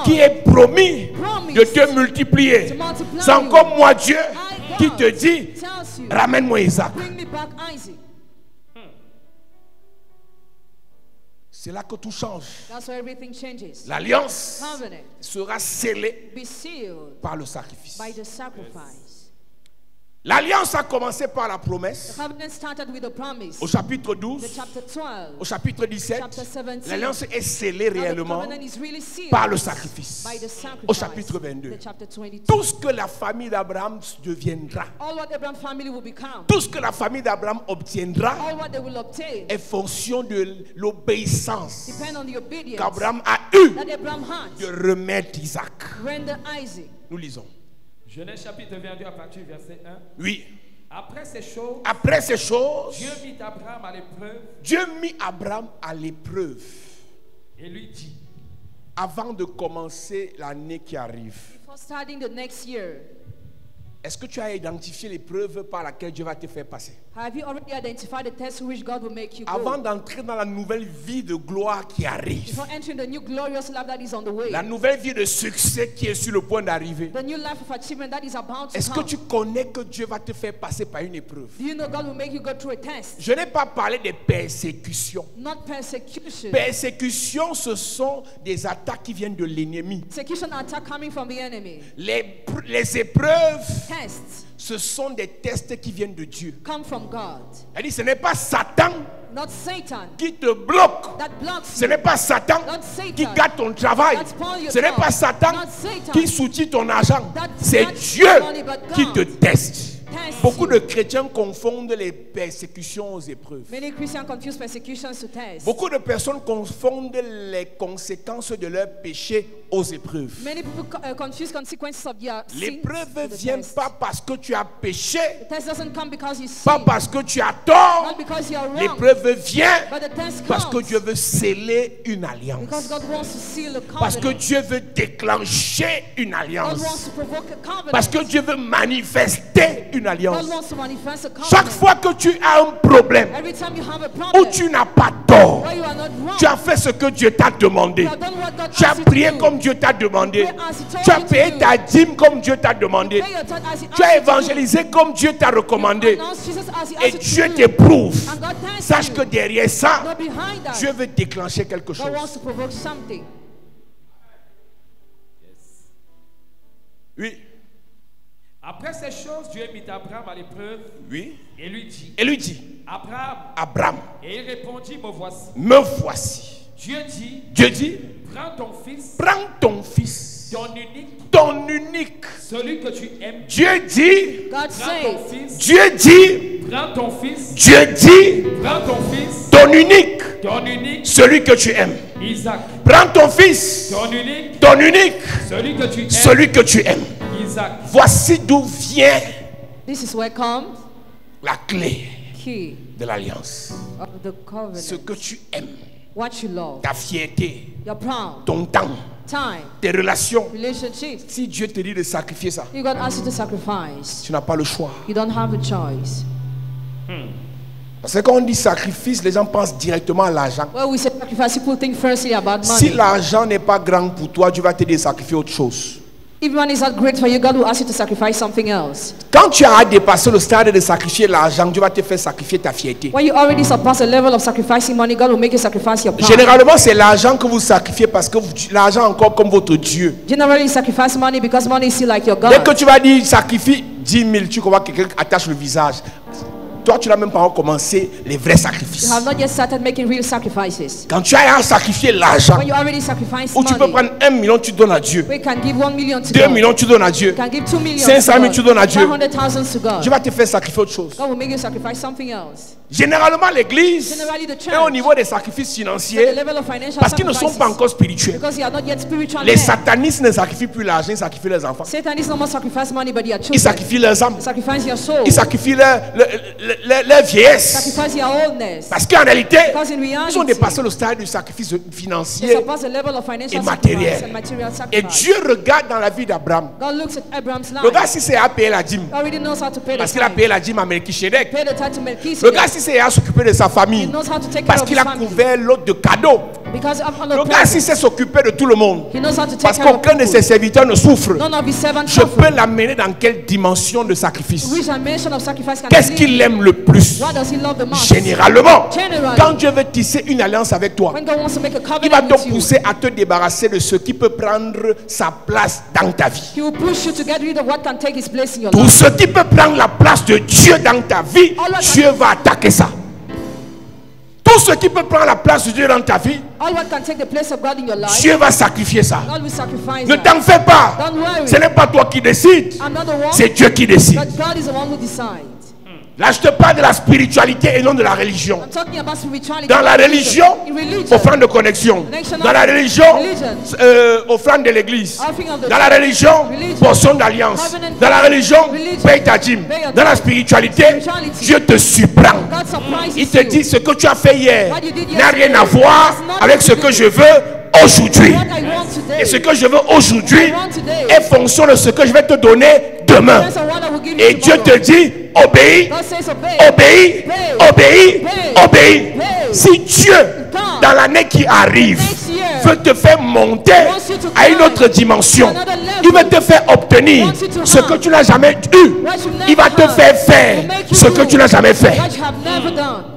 Speaker 2: qui ai promis de te multiplier. C'est encore moi Dieu qui te dit: ramène-moi Isaac. C'est là que tout change. L'alliance sera scellée par le sacrifice. L'alliance a commencé par la promesse. Au chapitre 12, au chapitre 17, l'alliance est scellée réellement par le sacrifice. Au chapitre 22, tout ce que la famille d'Abraham deviendra, tout ce que la famille d'Abraham obtiendra est fonction de l'obéissance qu'Abraham a eue de remettre Isaac. Nous lisons.
Speaker 3: Genèse chapitre 22 à partir du verset 1.
Speaker 2: Oui.
Speaker 3: Après ces choses,
Speaker 2: Dieu mit
Speaker 3: Abraham à l'épreuve. Et lui dit:
Speaker 2: avant de commencer l'année qui arrive, est-ce que tu as identifié l'épreuve par laquelle Dieu va te faire passer? Avant d'entrer dans la nouvelle vie de gloire qui arrive, la nouvelle vie de succès qui est sur le point d'arriver, est-ce que tu connais que Dieu va te faire passer par une épreuve? Je n'ai pas parlé de persécution. Persécution, ce sont des attaques qui viennent de l'ennemi. Les épreuves, ce sont des tests qui viennent de Dieu. Elle dit: ce n'est pas Satan qui te bloque. Ce n'est pas Satan qui gâte ton travail. Ce n'est pas Satan qui soutient ton argent. C'est Dieu qui te teste. Beaucoup de chrétiens confondent les persécutions aux épreuves. Beaucoup de personnes confondent les conséquences de leur péché aux épreuves. L'épreuve ne vient pas parce que tu as péché, pas parce que tu as tort. L'épreuve vient parce que Dieu veut sceller une alliance, parce que Dieu veut déclencher une alliance, parce que Dieu veut manifester une une alliance. Chaque fois que tu as un problème où tu n'as pas tort, tu as fait ce que Dieu t'a demandé. Tu as prié comme Dieu t'a demandé. Tu as payé ta dîme comme Dieu t'a demandé. Tu as évangélisé comme Dieu t'a recommandé. Et Dieu t'éprouve. Sache que derrière ça, Dieu veut déclencher quelque chose. Oui.
Speaker 3: Après ces choses, Dieu mit Abraham à l'épreuve.
Speaker 2: Oui.
Speaker 3: Et lui dit.
Speaker 2: Et lui dit.
Speaker 3: Abraham. Et il répondit, me voici.
Speaker 2: Me voici.
Speaker 3: Dieu dit. Prends ton fils.
Speaker 2: Prends ton fils.
Speaker 3: Ton unique. Celui que tu aimes.
Speaker 2: Dieu dit.
Speaker 3: Prends ton fils.
Speaker 2: Dieu dit.
Speaker 3: Prends ton fils.
Speaker 2: Dieu dit.
Speaker 3: Prends ton fils.
Speaker 2: Ton unique.
Speaker 3: Ton unique.
Speaker 2: Celui que tu aimes.
Speaker 3: Isaac.
Speaker 2: Prends ton fils.
Speaker 3: Ton unique.
Speaker 2: Ton unique.
Speaker 3: Celui que tu aimes.
Speaker 2: Celui que tu aimes.
Speaker 3: Isaac.
Speaker 2: Voici d'où vient la clé de l'alliance. Ce que tu aimes. Ta fierté. Ton temps. Tes relations. Si Dieu te dit de sacrifier ça, tu n'as pas le choix. Parce que quand on dit sacrifice, les gens pensent directement à l'argent. Si l'argent n'est pas grand pour toi, Dieu va te dire de sacrifier autre chose.
Speaker 1: If money is not great for you, God will ask you to sacrifice something else.
Speaker 2: Quand tu as dépassé le stade de sacrifier l'argent, Dieu va te faire sacrifier ta fierté.
Speaker 1: When you already surpass the level of sacrificing money, God will make you sacrifice your pride.
Speaker 2: Généralement, c'est l'argent que vous sacrifiez parce que l'argent est encore comme votre Dieu.
Speaker 1: Generally, you sacrifice money because money is still like your God.
Speaker 2: Dès que tu vas dire sacrifie 10 000, tu vois que quelqu'un attache le visage. Toi, tu n'as même pas encore commencé les vrais sacrifices.
Speaker 1: You have not yet started making real sacrifices.
Speaker 2: Quand tu as sacrifié l'argent,
Speaker 1: when you already sacrifice
Speaker 2: où tu peux prendre 1 million, tu donnes à Dieu.
Speaker 1: We can give 1 million to
Speaker 2: 2
Speaker 1: God.
Speaker 2: millions, tu donnes à Dieu.
Speaker 1: You can give 2 million
Speaker 2: 500 000, tu donnes à Dieu.
Speaker 1: 500,000 to God.
Speaker 2: Dieu va te faire sacrifier autre chose.
Speaker 1: God will make you sacrifice something else.
Speaker 2: Généralement, l'église est au niveau des sacrifices financiers parce qu'ils ne sont pas encore spirituels. Les satanistes ne sacrifient plus l'argent, ils sacrifient leurs enfants. Ils sacrifient leurs âmes. Ils sacrifient leur vieillesse. Parce qu'en réalité, ils ont dépassé le stade du sacrifice financier et matériel. Et Dieu regarde dans la vie d'Abraham. Regarde si c'est à payer la dîme. Parce qu'il a payé la dîme à Melchisedec. Regarde si c'est à s'occuper de sa famille. Parce qu'il a couvert l'autre de cadeaux. Regarde si c'est s'occuper de tout le monde. Parce qu'aucun de ses serviteurs ne souffre. Je peux l'amener dans quelle dimension de sacrifice? Qu'est-ce qu'il aime le plus? Généralement, quand Dieu veut tisser une alliance avec toi, il va te pousser à te débarrasser de ce qui peut prendre sa place dans ta vie. Tout ce qui peut prendre la place de Dieu dans ta vie, Dieu va attaquer ça. Tout ce qui peut prendre la place de Dieu dans ta vie, Dieu va sacrifier ça. Ne t'en fais pas. Ce n'est pas toi qui décides, c'est Dieu qui décide. Là, je te parle de la spiritualité et non de la religion. Dans la religion, offrande de connexion. Dans la religion, offrande de l'église. Dans la religion, portion d'alliance. Dans la religion, paye ta dîme. Dans la spiritualité, Dieu te surprend. Il te dit ce que tu as fait hier n'a rien à voir avec ce que je veux aujourd'hui. Et ce que je veux aujourd'hui est fonction de ce que je vais te donner demain. Et Dieu te dit obéis, obéis, obéis, obéis. Si Dieu, dans l'année qui arrive, veut te faire monter à une autre dimension, il veut te faire obtenir ce que tu n'as jamais eu. Il va te faire faire ce que tu n'as jamais fait.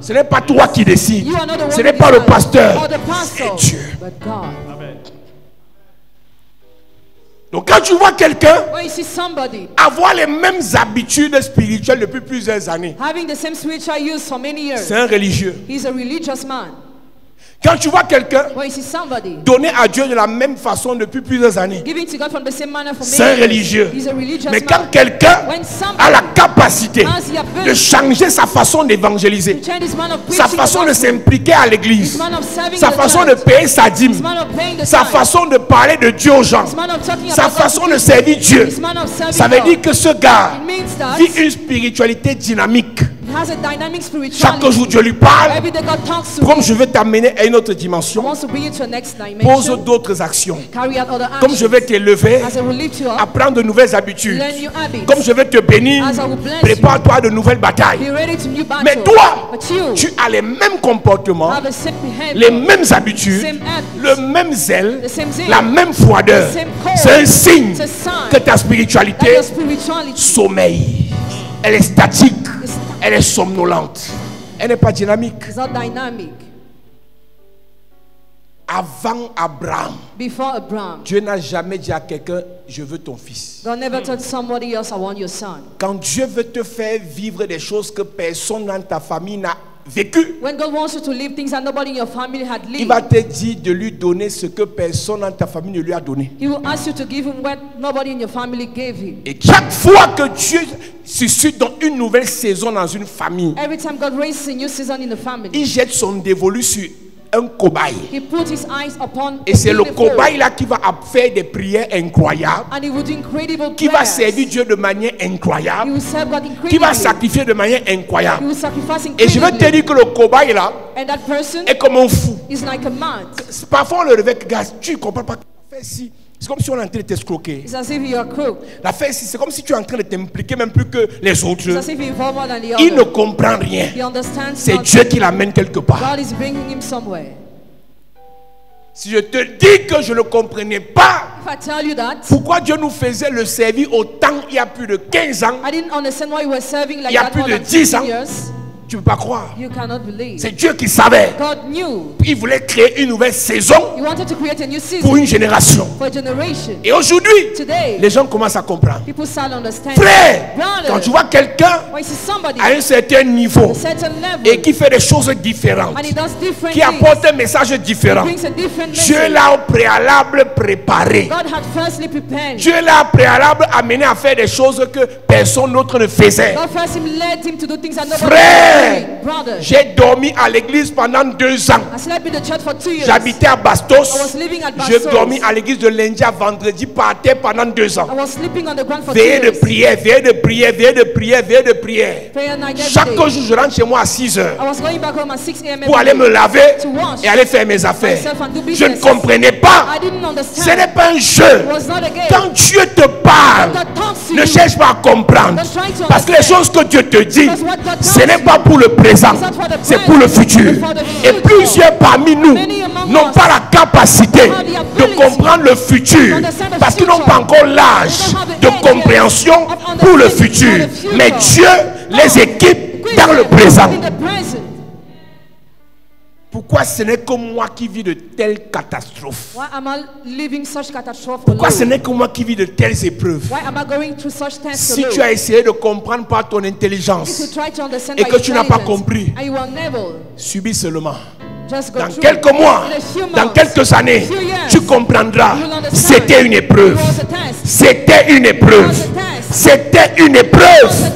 Speaker 2: Ce n'est pas toi qui décides. Ce n'est pas le pasteur. C'est Dieu. Donc quand tu vois quelqu'un avoir les mêmes habitudes spirituelles depuis plusieurs années, c'est un religieux. Quand tu vois quelqu'un donner à Dieu de la même façon depuis plusieurs années, c'est un religieux. Mais quand quelqu'un a la capacité de changer sa façon d'évangéliser, sa façon de s'impliquer à l'église, sa façon de payer sa dîme, sa façon de parler de Dieu aux gens, sa façon de servir Dieu, ça veut dire que ce gars vit une spiritualité dynamique. Chaque jour Dieu lui parle. Comme je veux t'amener à une autre dimension, pose d'autres actions. Comme je vais t'élever, apprendre de nouvelles habitudes. Comme je vais te bénir, prépare-toi à de nouvelles batailles. Mais toi, tu as les mêmes comportements, les mêmes habitudes, le même zèle, la même froideur. C'est un signe que ta spiritualité sommeille. Elle est statique, elle est somnolente, elle n'est pas dynamique. Avant Abraham, Dieu n'a jamais dit à quelqu'un, je veux ton fils. Quand Dieu veut te faire vivre des choses que personne dans ta famille n'a vécu, il va te dire de lui donner ce que personne dans ta famille ne lui a donné. Et chaque fois que Dieu suscite dans une nouvelle saison dans une famille, il jette son dévolu sur un cobaye. Et c'est le cobaye là qui va faire des prières incroyables, qui va servir Dieu de manière incroyable, qui va sacrifier de manière incroyable. Et je veux te dire que le cobaye là est comme un fou. Parfois on le réveille, gars, tu ne comprends pas. C'est comme si on est en train de t'escroquer. La fête, c'est comme si tu es en train de t'impliquer même plus que les autres. Il ne comprend rien. C'est Dieu qui l'amène quelque part. Si je te dis que je ne comprenais pas pourquoi Dieu nous faisait le servir autant il y a plus de 15 ans, il y a plus de 10 ans, tu ne peux pas croire. C'est Dieu qui savait. Il voulait créer une nouvelle saison pour une génération. Et aujourd'hui, les gens commencent à comprendre. Frère, quand tu vois quelqu'un à un certain niveau et qui fait des choses différentes, qui apporte un message différent, Dieu l'a au préalable préparé. Dieu l'a au préalable amené à faire des choses que personne d'autre ne faisait. Frère, j'ai dormi à l'église pendant 2 ans. J'habitais à Bastos. J'ai dormi à l'église de lundi à vendredi par terre pendant 2 ans. Veillée de prière, veillée de prière, veillée de prière, veillée de prière. Chaque jour, je rentre chez moi à 6 heures pour aller me laver et aller faire mes affaires. Je ne comprenais pas. Ce n'est pas un jeu. Quand Dieu te parle, ne cherche pas à comprendre. Parce que les choses que Dieu te dit, ce n'est pas pour le présent, c'est pour le futur. Et plusieurs parmi nous n'ont pas la capacité de comprendre le futur parce qu'ils n'ont pas encore l'âge de compréhension pour le futur. Mais Dieu les équipe dans le présent. Pourquoi ce n'est que moi qui vis de telles catastrophes? Pourquoi ce n'est que moi qui vis de telles épreuves? Si tu as essayé de comprendre par ton intelligence et que tu n'as pas compris, subis seulement. Dans quelques mois, dans quelques années, tu comprendras. C'était une épreuve. C'était une épreuve. C'était une épreuve.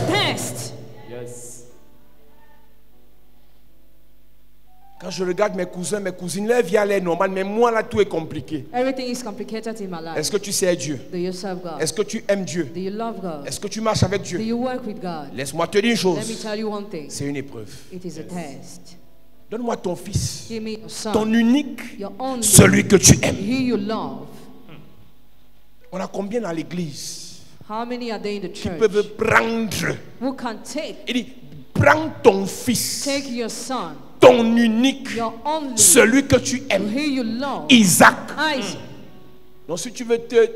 Speaker 2: Quand je regarde mes cousins, mes cousines, leur vie elle est normale, mais moi là tout est compliqué. Est-ce que tu sais Dieu? Est-ce que tu aimes Dieu? Est-ce que tu marches avec Dieu? Laisse-moi te dire une chose. C'est une épreuve. Donne-moi ton fils, ton unique, celui que tu aimes. On a combien dans l'église qui peuvent prendre? Il dit, prends ton fils, ton unique, celui que tu aimes, Isaac. Donc si tu veux te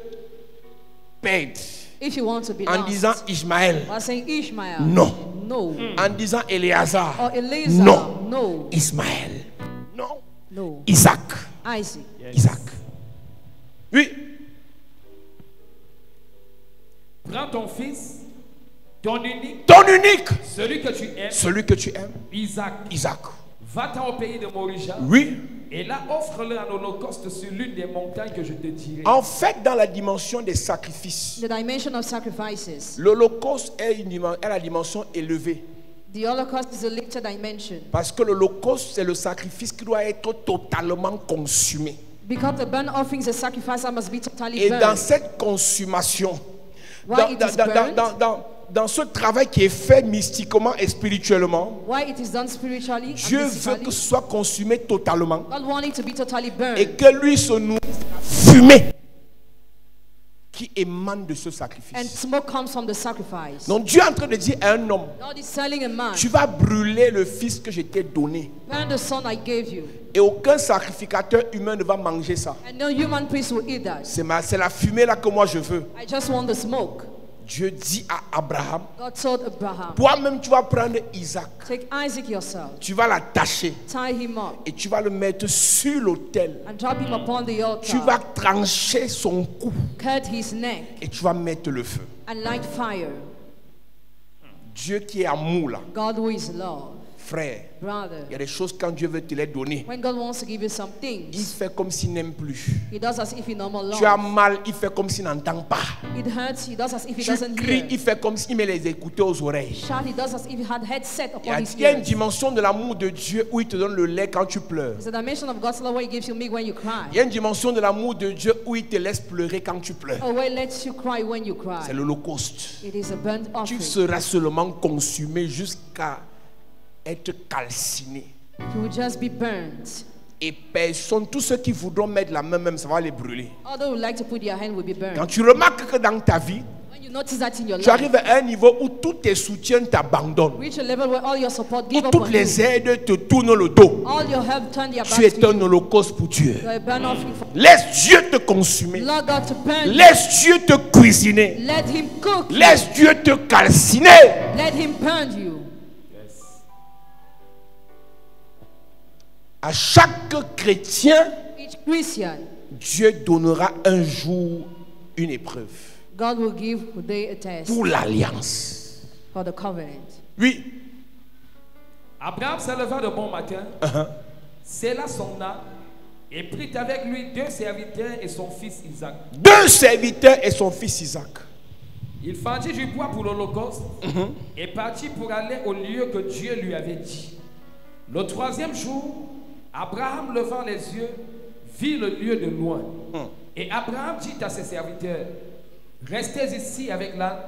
Speaker 2: perdre en disant Ishmaël, non. En disant Éléazar, non. Ismaël, non. Isaac. Isaac. Oui.
Speaker 3: Prends ton fils, ton
Speaker 2: unique,
Speaker 3: celui que tu aimes,
Speaker 2: Isaac.
Speaker 3: Va-t'en au pays de Moria.
Speaker 2: Oui.
Speaker 3: Et là, offre-le en holocauste sur l'une des montagnes que je te dirai.
Speaker 2: En fait, dans la dimension des sacrifices, l'holocauste est la dimension élevée. Parce que l'holocauste, c'est le sacrifice qui doit être totalement consumé. Et dans cette consommation, dans ce travail qui est fait mystiquement et spirituellement, Dieu veut que ce soit consumé totalement et que lui se nourrisse de la fumée qui émane de ce sacrifice. Donc Dieu est en train de dire à un homme, tu vas brûler le fils que je t'ai donné. Et aucun sacrificateur humain ne va manger ça. C'est la fumée là que moi je veux. Dieu dit à Abraham, toi-même tu vas prendre Isaac, tu vas l'attacher et tu vas le mettre sur l'autel. Tu vas trancher son cou et tu vas mettre le feu. Dieu qui est amour là, frère, il y a des choses quand Dieu veut te les donner, il fait comme s'il n'aime plus. Tu as mal, il fait comme s'il n'entend pas. Tu cries, il fait comme s'il met les écouteurs aux oreilles. Il y a une dimension de l'amour de Dieu où il te donne le lait quand tu pleures. Il y a une dimension de l'amour de Dieu où il te laisse pleurer quand tu pleures. C'est l'Holocauste. Tu seras seulement consumé jusqu'à être calciné.
Speaker 1: You will just be burnt.
Speaker 2: Et personne, tous ceux qui voudront mettre la main même, ça va les brûler.
Speaker 1: All those who like to put their hand will be burned.
Speaker 2: Quand tu remarques que dans ta vie, tu arrives à un niveau où tous tes soutiens t'abandonnent, où toutes les aides te tournent le dos. Tu es un holocauste pour Dieu. Laisse Dieu te consumer. Laisse Dieu te cuisiner. Laisse Dieu te calciner. À chaque chrétien, Dieu donnera un jour une épreuve.
Speaker 1: God will give today a test
Speaker 2: pour l'alliance.
Speaker 1: For the covenant.
Speaker 2: Oui.
Speaker 3: Abraham se leva de bon matin, scella son âne et prit avec lui 2 serviteurs et son fils Isaac.
Speaker 2: 2 serviteurs et son fils Isaac.
Speaker 3: Il fendit du bois pour l'holocauste et partit pour aller au lieu que Dieu lui avait dit. Le 3e jour, Abraham levant les yeux, vit le lieu de loin. Et Abraham dit à ses serviteurs, restez ici avec l'âne,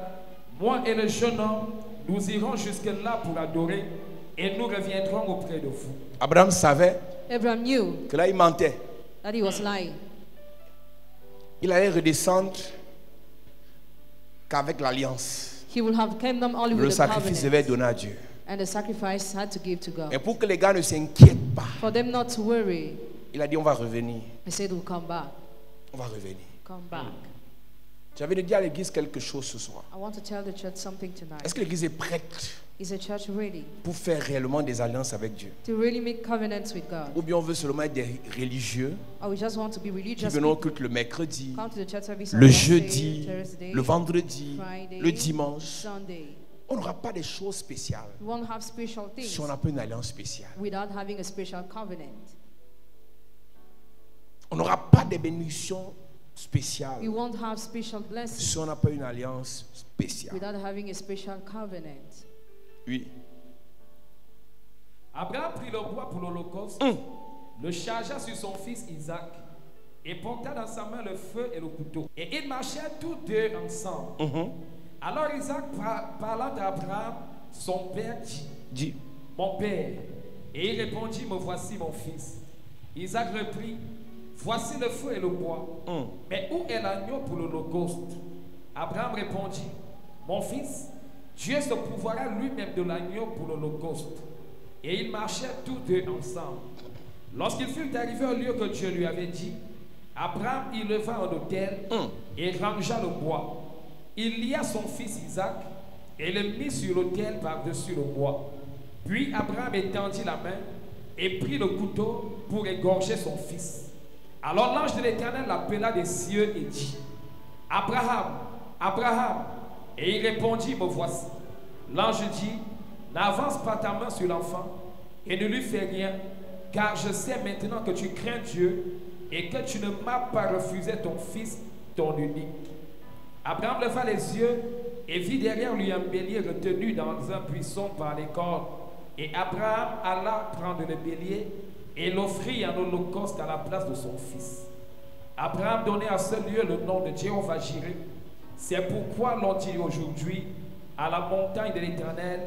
Speaker 3: moi et le jeune homme, nous irons jusque là pour adorer et nous reviendrons auprès de vous.
Speaker 2: Abraham savait que là il mentait.
Speaker 1: That he was lying.
Speaker 2: Il allait redescendre qu'avec l'alliance. Le sacrifice devait être donné à Dieu.
Speaker 1: And the sacrifice had to give to God.
Speaker 2: Et pour que les gars ne s'inquiètent pas,
Speaker 1: for them not to worry,
Speaker 2: il a dit on va revenir.
Speaker 1: He said we'll come back.
Speaker 2: On va revenir.
Speaker 1: Come back.
Speaker 2: J'avais de dire à l'église quelque chose ce soir.
Speaker 1: I want to tell the church something tonight.
Speaker 2: Est-ce que l'église est prête
Speaker 1: Is the church ready
Speaker 2: pour faire réellement des alliances avec Dieu?
Speaker 1: To really make covenants with God?
Speaker 2: Ou bien on veut seulement être des religieux
Speaker 1: or we just want to be religious
Speaker 2: qui venons au culte le mercredi,
Speaker 1: come to the church service
Speaker 2: le
Speaker 1: on
Speaker 2: jeudi,
Speaker 1: Thursday,
Speaker 2: le vendredi,
Speaker 1: Friday,
Speaker 2: le dimanche.
Speaker 1: Sunday.
Speaker 2: On n'aura pas des choses spéciales si on n'a pas une alliance spéciale.
Speaker 1: Without having a special covenant.
Speaker 2: On n'aura pas des bénédictions spéciales
Speaker 1: We won't have special blessings
Speaker 2: si on n'a pas une alliance spéciale.
Speaker 1: Without having a special covenant.
Speaker 2: Oui.
Speaker 3: Abraham prit le bois pour l'holocauste, le chargea sur son fils Isaac et porta dans sa main le feu et le couteau. Et ils marchèrent tous deux ensemble. Alors Isaac parla d'Abraham, son père, dit, mon père. Et il répondit, me voici mon fils. Isaac reprit, voici le feu et le bois. Mais où est l'agneau pour l'holocauste? Abraham répondit, mon fils, Dieu se pourvoira lui-même de l'agneau pour l'holocauste. Et ils marchèrent tous deux ensemble. Lorsqu'ils furent arrivés au lieu que Dieu lui avait dit, Abraham y leva un autel et rangea le bois. Il lia son fils Isaac et le mit sur l'autel par-dessus le bois. Puis Abraham étendit la main et prit le couteau pour égorger son fils. Alors l'ange de l'Éternel l'appela des cieux et dit, Abraham, Abraham. Et il répondit, me voici. L'ange dit, n'avance pas ta main sur l'enfant et ne lui fais rien, car je sais maintenant que tu crains Dieu et que tu ne m'as pas refusé ton fils, ton unique. Abraham leva les yeux et vit derrière lui un bélier retenu dans un buisson par les cornes. Et Abraham alla prendre le bélier et l'offrit en holocauste à la place de son fils. Abraham donnait à ce lieu le nom de Jéhovah Jireh. C'est pourquoi l'on dit aujourd'hui, à la montagne de l'Éternel,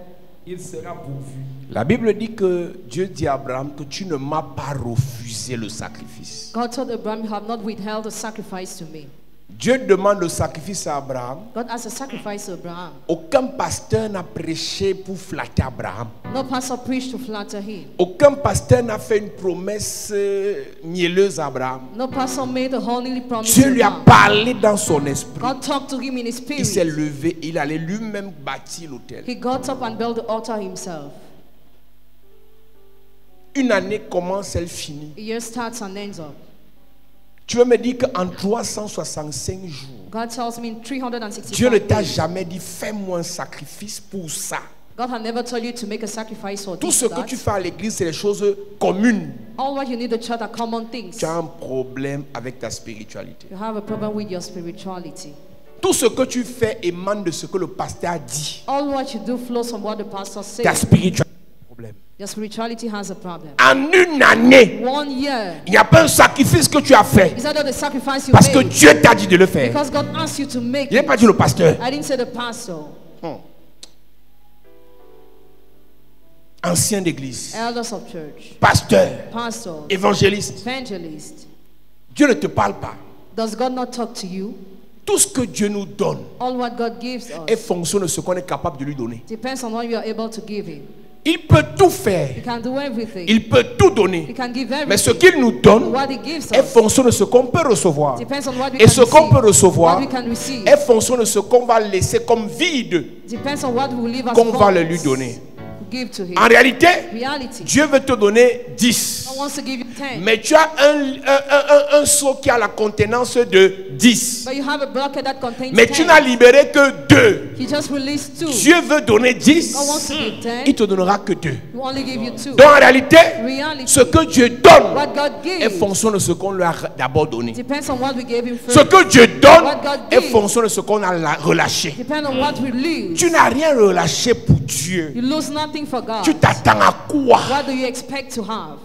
Speaker 3: il sera pourvu.
Speaker 2: La Bible dit que Dieu dit à Abraham que tu ne m'as pas refusé le sacrifice.
Speaker 1: God told Abraham, you have not withheld a sacrifice to me.
Speaker 2: Dieu demande le sacrifice à Abraham.
Speaker 1: God asked a sacrifice to Abraham.
Speaker 2: Aucun pasteur n'a prêché pour flatter Abraham.
Speaker 1: No pastor preached to flatter him.
Speaker 2: Aucun pasteur n'a fait une promesse mielleuse à Abraham.
Speaker 1: No pastor made a holy promise
Speaker 2: Dieu
Speaker 1: to
Speaker 2: lui a
Speaker 1: Abraham.
Speaker 2: parlé dans son esprit.
Speaker 1: God talked to him in his
Speaker 2: Il s'est
Speaker 1: spirit.
Speaker 2: levé, il allait lui-même bâtir l'autel.
Speaker 1: He got up and built the altar himself.
Speaker 2: Une année commence, elle finit.
Speaker 1: A year starts and ends up.
Speaker 2: Tu veux me dire qu'en 365 jours,
Speaker 1: God tells me in
Speaker 2: Dieu ne
Speaker 1: 365
Speaker 2: t'a
Speaker 1: days,
Speaker 2: jamais dit fais-moi un sacrifice pour ça.
Speaker 1: God had never told you to make a sacrifice for
Speaker 2: Tout
Speaker 1: this
Speaker 2: ce
Speaker 1: or
Speaker 2: que
Speaker 1: that.
Speaker 2: tu fais à l'église, c'est des choses communes.
Speaker 1: All what you need the church are common things.
Speaker 2: Tu as un problème avec ta spiritualité.
Speaker 1: You have a problem with your spirituality.
Speaker 2: Tout ce que tu fais émane de ce que le pasteur a dit.
Speaker 1: All what you do flows from what the pastor says.
Speaker 2: Ta spiritualité a un problème.
Speaker 1: Your spirituality has a problem.
Speaker 2: En une année,
Speaker 1: 1 year.
Speaker 2: il n'y a pas un sacrifice que tu as fait
Speaker 1: Is that not the sacrifice you
Speaker 2: parce que
Speaker 1: made?
Speaker 2: Dieu t'a dit de le faire.
Speaker 1: Because God asked you to make
Speaker 2: Il n'a
Speaker 1: it.
Speaker 2: pas dit le pasteur.
Speaker 1: I didn't say the pastor.
Speaker 2: Ancien d'église,
Speaker 1: Elders of church.
Speaker 2: pasteur,
Speaker 1: Pastors.
Speaker 2: évangéliste.
Speaker 1: Evangelists.
Speaker 2: Dieu ne te parle pas.
Speaker 1: Does God not talk to you?
Speaker 2: Tout ce que Dieu nous donne
Speaker 1: All what God gives
Speaker 2: est
Speaker 1: us
Speaker 2: fonction de ce qu'on est capable de lui donner.
Speaker 1: depends on what you are able to give him.
Speaker 2: Il peut tout
Speaker 1: He
Speaker 2: faire.
Speaker 1: can do everything.
Speaker 2: Il peut tout
Speaker 1: He
Speaker 2: donner.
Speaker 1: can give
Speaker 2: Mais ce
Speaker 1: everything.
Speaker 2: qu'il nous donne
Speaker 1: What he gives
Speaker 2: est
Speaker 1: us
Speaker 2: fonction de ce qu'on peut recevoir.
Speaker 1: depends on what we
Speaker 2: Et
Speaker 1: can
Speaker 2: ce qu'on peut
Speaker 1: receive.
Speaker 2: recevoir
Speaker 1: What we can receive
Speaker 2: est fonction de ce qu'on va laisser comme vide,
Speaker 1: depends on what we leave as
Speaker 2: qu'on va le
Speaker 1: voids
Speaker 2: lui donner.
Speaker 1: to give to him.
Speaker 2: En réalité,
Speaker 1: Reality.
Speaker 2: Dieu veut te donner 10.
Speaker 1: God wants to give you 10.
Speaker 2: Mais tu as un seau qui a la contenance de 10.
Speaker 1: But you have a bucket that contains
Speaker 2: Mais
Speaker 1: 10.
Speaker 2: tu n'as libéré que 2.
Speaker 1: He just released 2.
Speaker 2: Dieu veut donner 10.
Speaker 1: God wants to give 10.
Speaker 2: Il te donnera que 2.
Speaker 1: He will only give you 2.
Speaker 2: Donc en réalité,
Speaker 1: Reality.
Speaker 2: ce que Dieu donne
Speaker 1: What God
Speaker 2: est
Speaker 1: gives
Speaker 2: fonction de ce qu'on lui a d'abord donné.
Speaker 1: depends on what we gave him
Speaker 2: Ce
Speaker 1: first.
Speaker 2: que Dieu donne
Speaker 1: What God
Speaker 2: est
Speaker 1: gives
Speaker 2: fonction de ce qu'on a relâché.
Speaker 1: depends on what we lose.
Speaker 2: Tu n'as rien relâché pour Dieu.
Speaker 1: You lose nothing for God.
Speaker 2: Tu t'attends à quoi?
Speaker 1: What do you expect to have?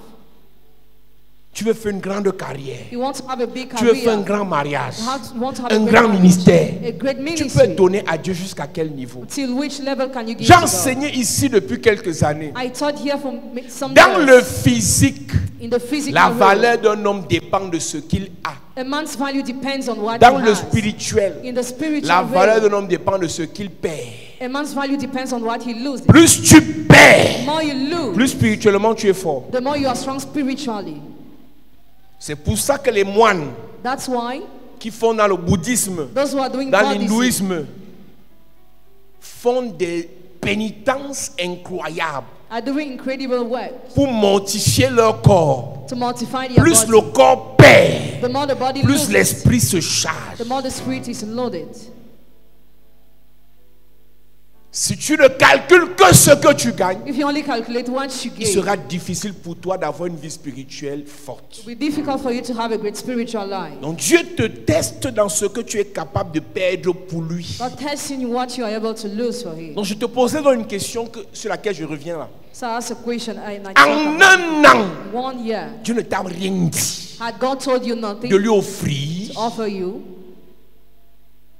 Speaker 2: Tu veux faire une grande carrière.
Speaker 1: You want to have a big
Speaker 2: Tu veux faire un
Speaker 1: career.
Speaker 2: grand mariage.
Speaker 1: You want to have
Speaker 2: Un
Speaker 1: a great
Speaker 2: grand
Speaker 1: marriage,
Speaker 2: ministère.
Speaker 1: a great
Speaker 2: Tu
Speaker 1: ministry.
Speaker 2: peux donner à Dieu jusqu'à quel niveau?
Speaker 1: Till which level can you give
Speaker 2: J'ai
Speaker 1: to God?
Speaker 2: enseigné ici depuis quelques années.
Speaker 1: I taught here for some
Speaker 2: Dans
Speaker 1: years.
Speaker 2: le physique,
Speaker 1: In the physical
Speaker 2: la
Speaker 1: realm,
Speaker 2: valeur d'un homme dépend de ce qu'il a.
Speaker 1: a man's value depends on what
Speaker 2: Dans
Speaker 1: he
Speaker 2: le
Speaker 1: has.
Speaker 2: spirituel,
Speaker 1: In the spiritual
Speaker 2: la valeur
Speaker 1: realm,
Speaker 2: d'un homme dépend de ce qu'il perd.
Speaker 1: a man's value depends on what he loses.
Speaker 2: Plus tu
Speaker 1: The
Speaker 2: perds,
Speaker 1: more you lose,
Speaker 2: plus spirituellement tu es fort.
Speaker 1: the more you are strong spiritually.
Speaker 2: C'est pour ça que les moines
Speaker 1: That's why
Speaker 2: qui font dans le bouddhisme,
Speaker 1: those who are doing
Speaker 2: dans
Speaker 1: Buddhism
Speaker 2: l'hindouisme, font des pénitences incroyables
Speaker 1: are doing incredible work
Speaker 2: pour mortifier leur corps.
Speaker 1: to mortify their
Speaker 2: Plus
Speaker 1: body.
Speaker 2: le corps perd,
Speaker 1: The more the body
Speaker 2: plus
Speaker 1: loses,
Speaker 2: l'esprit se charge.
Speaker 1: the more the spirit is loaded.
Speaker 2: Si tu ne calcules que ce que tu gagnes,
Speaker 1: If you only calculate what you
Speaker 2: il
Speaker 1: give,
Speaker 2: sera difficile pour toi d'avoir une vie spirituelle forte.
Speaker 1: it will be difficult for you to have a great spiritual life.
Speaker 2: Donc Dieu te teste dans ce que tu es capable de perdre pour lui.
Speaker 1: God testing you what you are able to lose for him.
Speaker 2: Donc je te posais donc une question sur laquelle je reviens là.
Speaker 1: So I asked a question and I
Speaker 2: En
Speaker 1: talk
Speaker 2: un an,
Speaker 1: about 1 year.
Speaker 2: Dieu ne t'a rien dit
Speaker 1: Had God told you nothing
Speaker 2: de lui offrir,
Speaker 1: to offer you,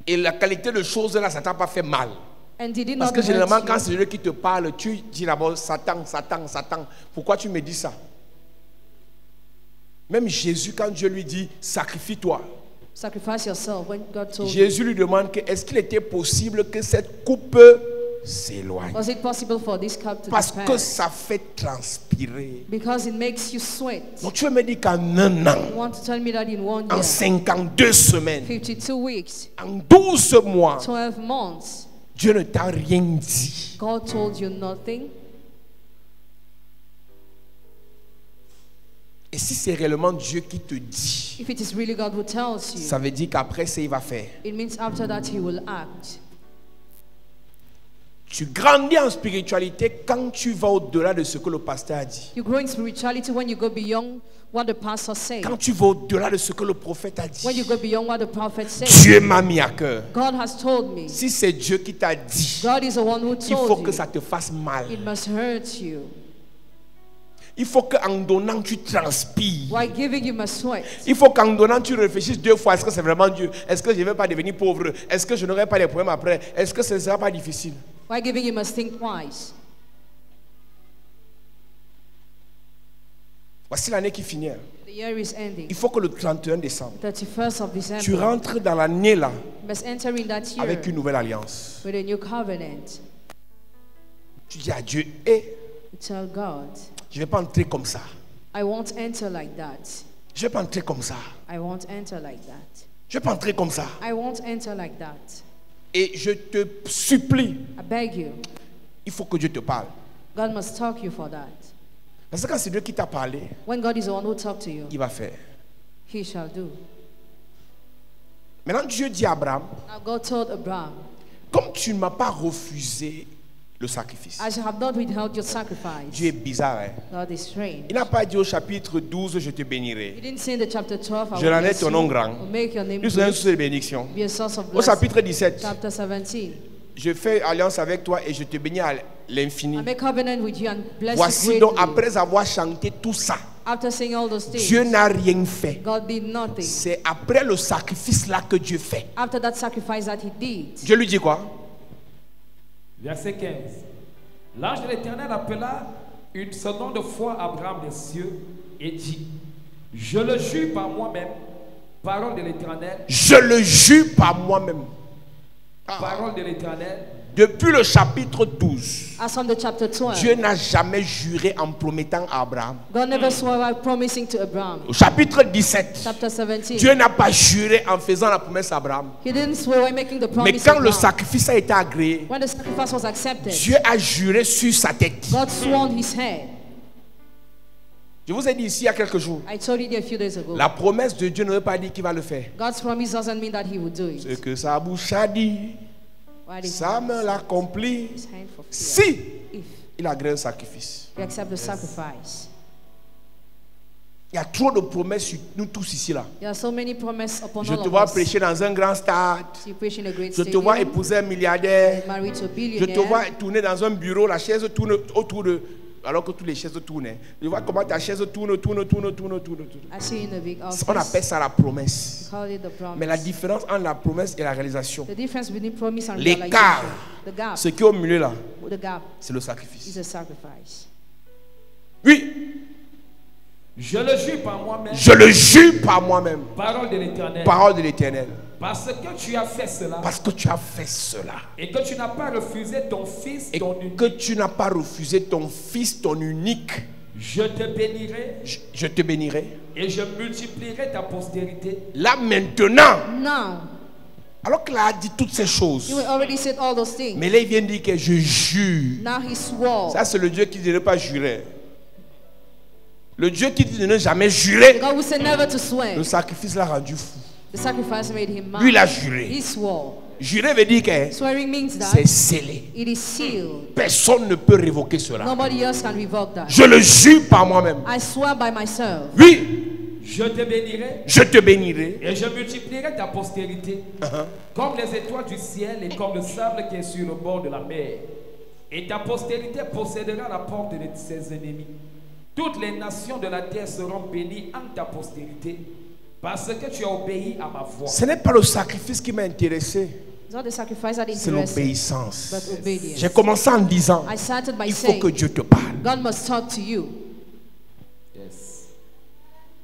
Speaker 2: et la qualité de choses là, ça t'a pas fait mal.
Speaker 1: and did it
Speaker 2: Parce
Speaker 1: not
Speaker 2: que généralement
Speaker 1: hurt
Speaker 2: quand
Speaker 1: you?
Speaker 2: c'est Dieu qui te parle, tu dis d'abord Satan, Satan, Satan. Pourquoi tu me dis ça? Même Jésus, quand Dieu lui dit sacrifie-toi,
Speaker 1: Sacrifice yourself when God told you.
Speaker 2: Jésus lui demande que est-ce qu'il était possible que cette coupe s'éloigne?
Speaker 1: Was it possible for this cup to
Speaker 2: Parce que
Speaker 1: depart?
Speaker 2: ça fait transpirer.
Speaker 1: Because it makes you sweat.
Speaker 2: Donc tu veux me dire qu'en un an,
Speaker 1: You want to tell me that in 1
Speaker 2: en
Speaker 1: year,
Speaker 2: 52 semaines,
Speaker 1: 52 weeks,
Speaker 2: en 12 mois,
Speaker 1: 12 months,
Speaker 2: Dieu ne t'a rien dit.
Speaker 1: God told you nothing?
Speaker 2: Et si c'est réellement Dieu qui te dit,
Speaker 1: If it is really God who tells you,
Speaker 2: ça veut dire qu'après ça, il va faire.
Speaker 1: it means after that he will act.
Speaker 2: Tu grandis en spiritualité quand tu vas au-delà de ce que le pasteur a dit.
Speaker 1: You grow in spirituality when you go beyond what the pastor said.
Speaker 2: Quand tu vas au-delà de ce que le prophète a
Speaker 1: When you
Speaker 2: dit.
Speaker 1: go beyond what the prophet said.
Speaker 2: Dieu m'a mis à cœur.
Speaker 1: God has told me.
Speaker 2: Si c'est Dieu qui t'a dit,
Speaker 1: God is the one who
Speaker 2: il faut
Speaker 1: told
Speaker 2: que
Speaker 1: you.
Speaker 2: ça te fasse mal.
Speaker 1: It must hurt you.
Speaker 2: Il faut qu'en donnant, tu transpires.
Speaker 1: While giving, you must sweat.
Speaker 2: Il faut qu'en donnant, tu réfléchisses 2 fois. Est-ce que c'est vraiment Dieu? Est-ce que je ne vais pas devenir pauvre? Est-ce que je n'aurai pas de problèmes après? Est-ce que ce ne sera pas difficile?
Speaker 1: Why giving, you must think twice.
Speaker 2: Voici l'année qui finit.
Speaker 1: The year is ending.
Speaker 2: Il faut que le 31 décembre,
Speaker 1: 31st of December,
Speaker 2: tu rentres dans l'année là
Speaker 1: you must enter in that year
Speaker 2: avec une nouvelle alliance.
Speaker 1: with a new covenant.
Speaker 2: Tu dis à Dieu, you
Speaker 1: tell God,
Speaker 2: je ne vais pas entrer comme ça.
Speaker 1: I won't enter like that.
Speaker 2: Je ne vais pas entrer comme ça.
Speaker 1: I won't enter like that.
Speaker 2: Je ne vais pas entrer comme ça.
Speaker 1: I won't enter like that.
Speaker 2: Et je te supplie,
Speaker 1: I beg you.
Speaker 2: il faut que Dieu te parle.
Speaker 1: God must talk you for that.
Speaker 2: Parce que quand c'est Dieu qui t'a parlé,
Speaker 1: when God is the one who talks to you,
Speaker 2: il va faire.
Speaker 1: He shall do.
Speaker 2: Maintenant, Dieu dit à Abraham,
Speaker 1: now God told Abraham,
Speaker 2: comme tu ne m'as pas refusé le sacrifice.
Speaker 1: As you have not withheld your sacrifice.
Speaker 2: Dieu est bizarre. Hein?
Speaker 1: God is strange.
Speaker 2: Il n'a pas dit au chapitre 12, je te bénirai.
Speaker 1: He didn't say in the chapter 12,
Speaker 2: je rendrai ton nom grand.
Speaker 1: Make your name
Speaker 2: Lui serai une source de bénédiction.
Speaker 1: Be a source of
Speaker 2: au chapitre 17,
Speaker 1: chapter 17,
Speaker 2: je fais alliance avec toi et je te bénis à l'infini.
Speaker 1: I make covenant with you and bless
Speaker 2: Voici
Speaker 1: you
Speaker 2: donc,
Speaker 1: greatly.
Speaker 2: Après avoir chanté tout ça,
Speaker 1: After saying all those things,
Speaker 2: Dieu n'a rien fait.
Speaker 1: God did nothing.
Speaker 2: C'est après le sacrifice là que Dieu fait.
Speaker 1: After that sacrifice that he did.
Speaker 2: Dieu lui dit quoi?
Speaker 3: Verset 15. L'ange de l'Éternel appela une seconde fois Abraham des cieux et dit, je le jure par moi-même, parole de l'Éternel.
Speaker 2: Je le jure par moi-même.
Speaker 3: Parole de l'Éternel.
Speaker 2: Depuis le chapitre 12,
Speaker 1: As from the chapter 12,
Speaker 2: Dieu n'a jamais juré en promettant à Abraham.
Speaker 1: God never swore by promising to Abraham.
Speaker 2: Au chapitre 17,
Speaker 1: chapter 17,
Speaker 2: Dieu n'a pas juré en faisant la promesse à Abraham.
Speaker 1: He didn't swear by making the promise.
Speaker 2: Mais quand le
Speaker 1: Abraham.
Speaker 2: sacrifice a été agréé,
Speaker 1: When the sacrifice was accepted,
Speaker 2: Dieu a juré sur sa tête.
Speaker 1: God swore on his head.
Speaker 2: Je vous ai dit ici il y a quelques jours,
Speaker 1: I told you a few days ago.
Speaker 2: la promesse de Dieu ne veut pas dire qu'il va le faire.
Speaker 1: God's promise doesn't mean that he will do it.
Speaker 2: Ce que sa bouche a dit, sa main l'accomplit. Si il agrée un sacrifice.
Speaker 1: We accept the sacrifice.
Speaker 2: Il y a trop de promesses sur nous tous ici là.
Speaker 1: There are so many promises upon
Speaker 2: Je
Speaker 1: all
Speaker 2: te
Speaker 1: of
Speaker 2: vois
Speaker 1: us.
Speaker 2: prêcher dans un grand stade.
Speaker 1: You preach in a great
Speaker 2: Je te vois
Speaker 1: stadium,
Speaker 2: épouser un milliardaire.
Speaker 1: married to a
Speaker 2: Je
Speaker 1: billionaire.
Speaker 2: te vois tourner dans un bureau, la chaise tourne autour de... Alors que toutes les chaises tournent. Je vois comment ta chaise tourne.
Speaker 1: I see you in a big office.
Speaker 2: On appelle ça la promesse.
Speaker 1: Call it the promise.
Speaker 2: Mais la différence entre la promesse et la réalisation,
Speaker 1: The difference between promise and
Speaker 2: l'écart,
Speaker 1: realization, the gap,
Speaker 2: ce qui est au milieu là,
Speaker 1: the gap
Speaker 2: c'est le sacrifice.
Speaker 1: is a sacrifice.
Speaker 2: Oui.
Speaker 3: Je le jure par moi-même.
Speaker 2: Je le jure par moi-même.
Speaker 3: Parole de l'Éternel.
Speaker 2: Parole de l'Éternel.
Speaker 3: Parce que tu as fait cela.
Speaker 2: Parce que tu as fait cela.
Speaker 3: Et que tu n'as pas refusé ton fils,
Speaker 2: Et
Speaker 3: ton unique.
Speaker 2: que tu n'as pas refusé ton fils, ton unique.
Speaker 3: Je te bénirai.
Speaker 2: Je te bénirai.
Speaker 3: Et je multiplierai ta postérité.
Speaker 2: Là maintenant.
Speaker 1: Now,
Speaker 2: alors qu'il a dit toutes ces choses.
Speaker 1: you already said all those things.
Speaker 2: Mais là il vient de dire que je jure.
Speaker 1: Now he swore.
Speaker 2: Ça c'est le Dieu qui dit de ne pas jurer. Le Dieu qui dit de ne jamais jurer.
Speaker 1: God will say never to swear.
Speaker 2: Le sacrifice l'a rendu fou.
Speaker 1: The sacrifice made him mad.
Speaker 2: Lui il a juré.
Speaker 1: He swore.
Speaker 2: Jurer veut dire que
Speaker 1: Swearing means that
Speaker 2: c'est scellé.
Speaker 1: it is sealed.
Speaker 2: Personne ne peut révoquer cela.
Speaker 1: Nobody else can revoke that.
Speaker 2: Je le jure par moi-même.
Speaker 1: I swear by myself.
Speaker 2: Oui.
Speaker 3: Je te bénirai.
Speaker 2: Je te bénirai.
Speaker 3: Et je multiplierai ta postérité. Comme les étoiles du ciel et comme le sable qui est sur le bord de la mer. Et ta postérité possédera la porte de ses ennemis. Toutes les nations de la terre seront bénies en ta postérité, parce que tu as obéi à ma voix.
Speaker 2: Ce n'est pas le sacrifice qui m'a intéressé,
Speaker 1: It's not the sacrifice that
Speaker 2: c'est
Speaker 1: interests,
Speaker 2: l'obéissance.
Speaker 1: but obedience.
Speaker 2: J'ai commencé en disant,
Speaker 1: I started by
Speaker 2: il faut
Speaker 1: saying,
Speaker 2: que Dieu te parle.
Speaker 1: God must talk to you.
Speaker 3: Yes.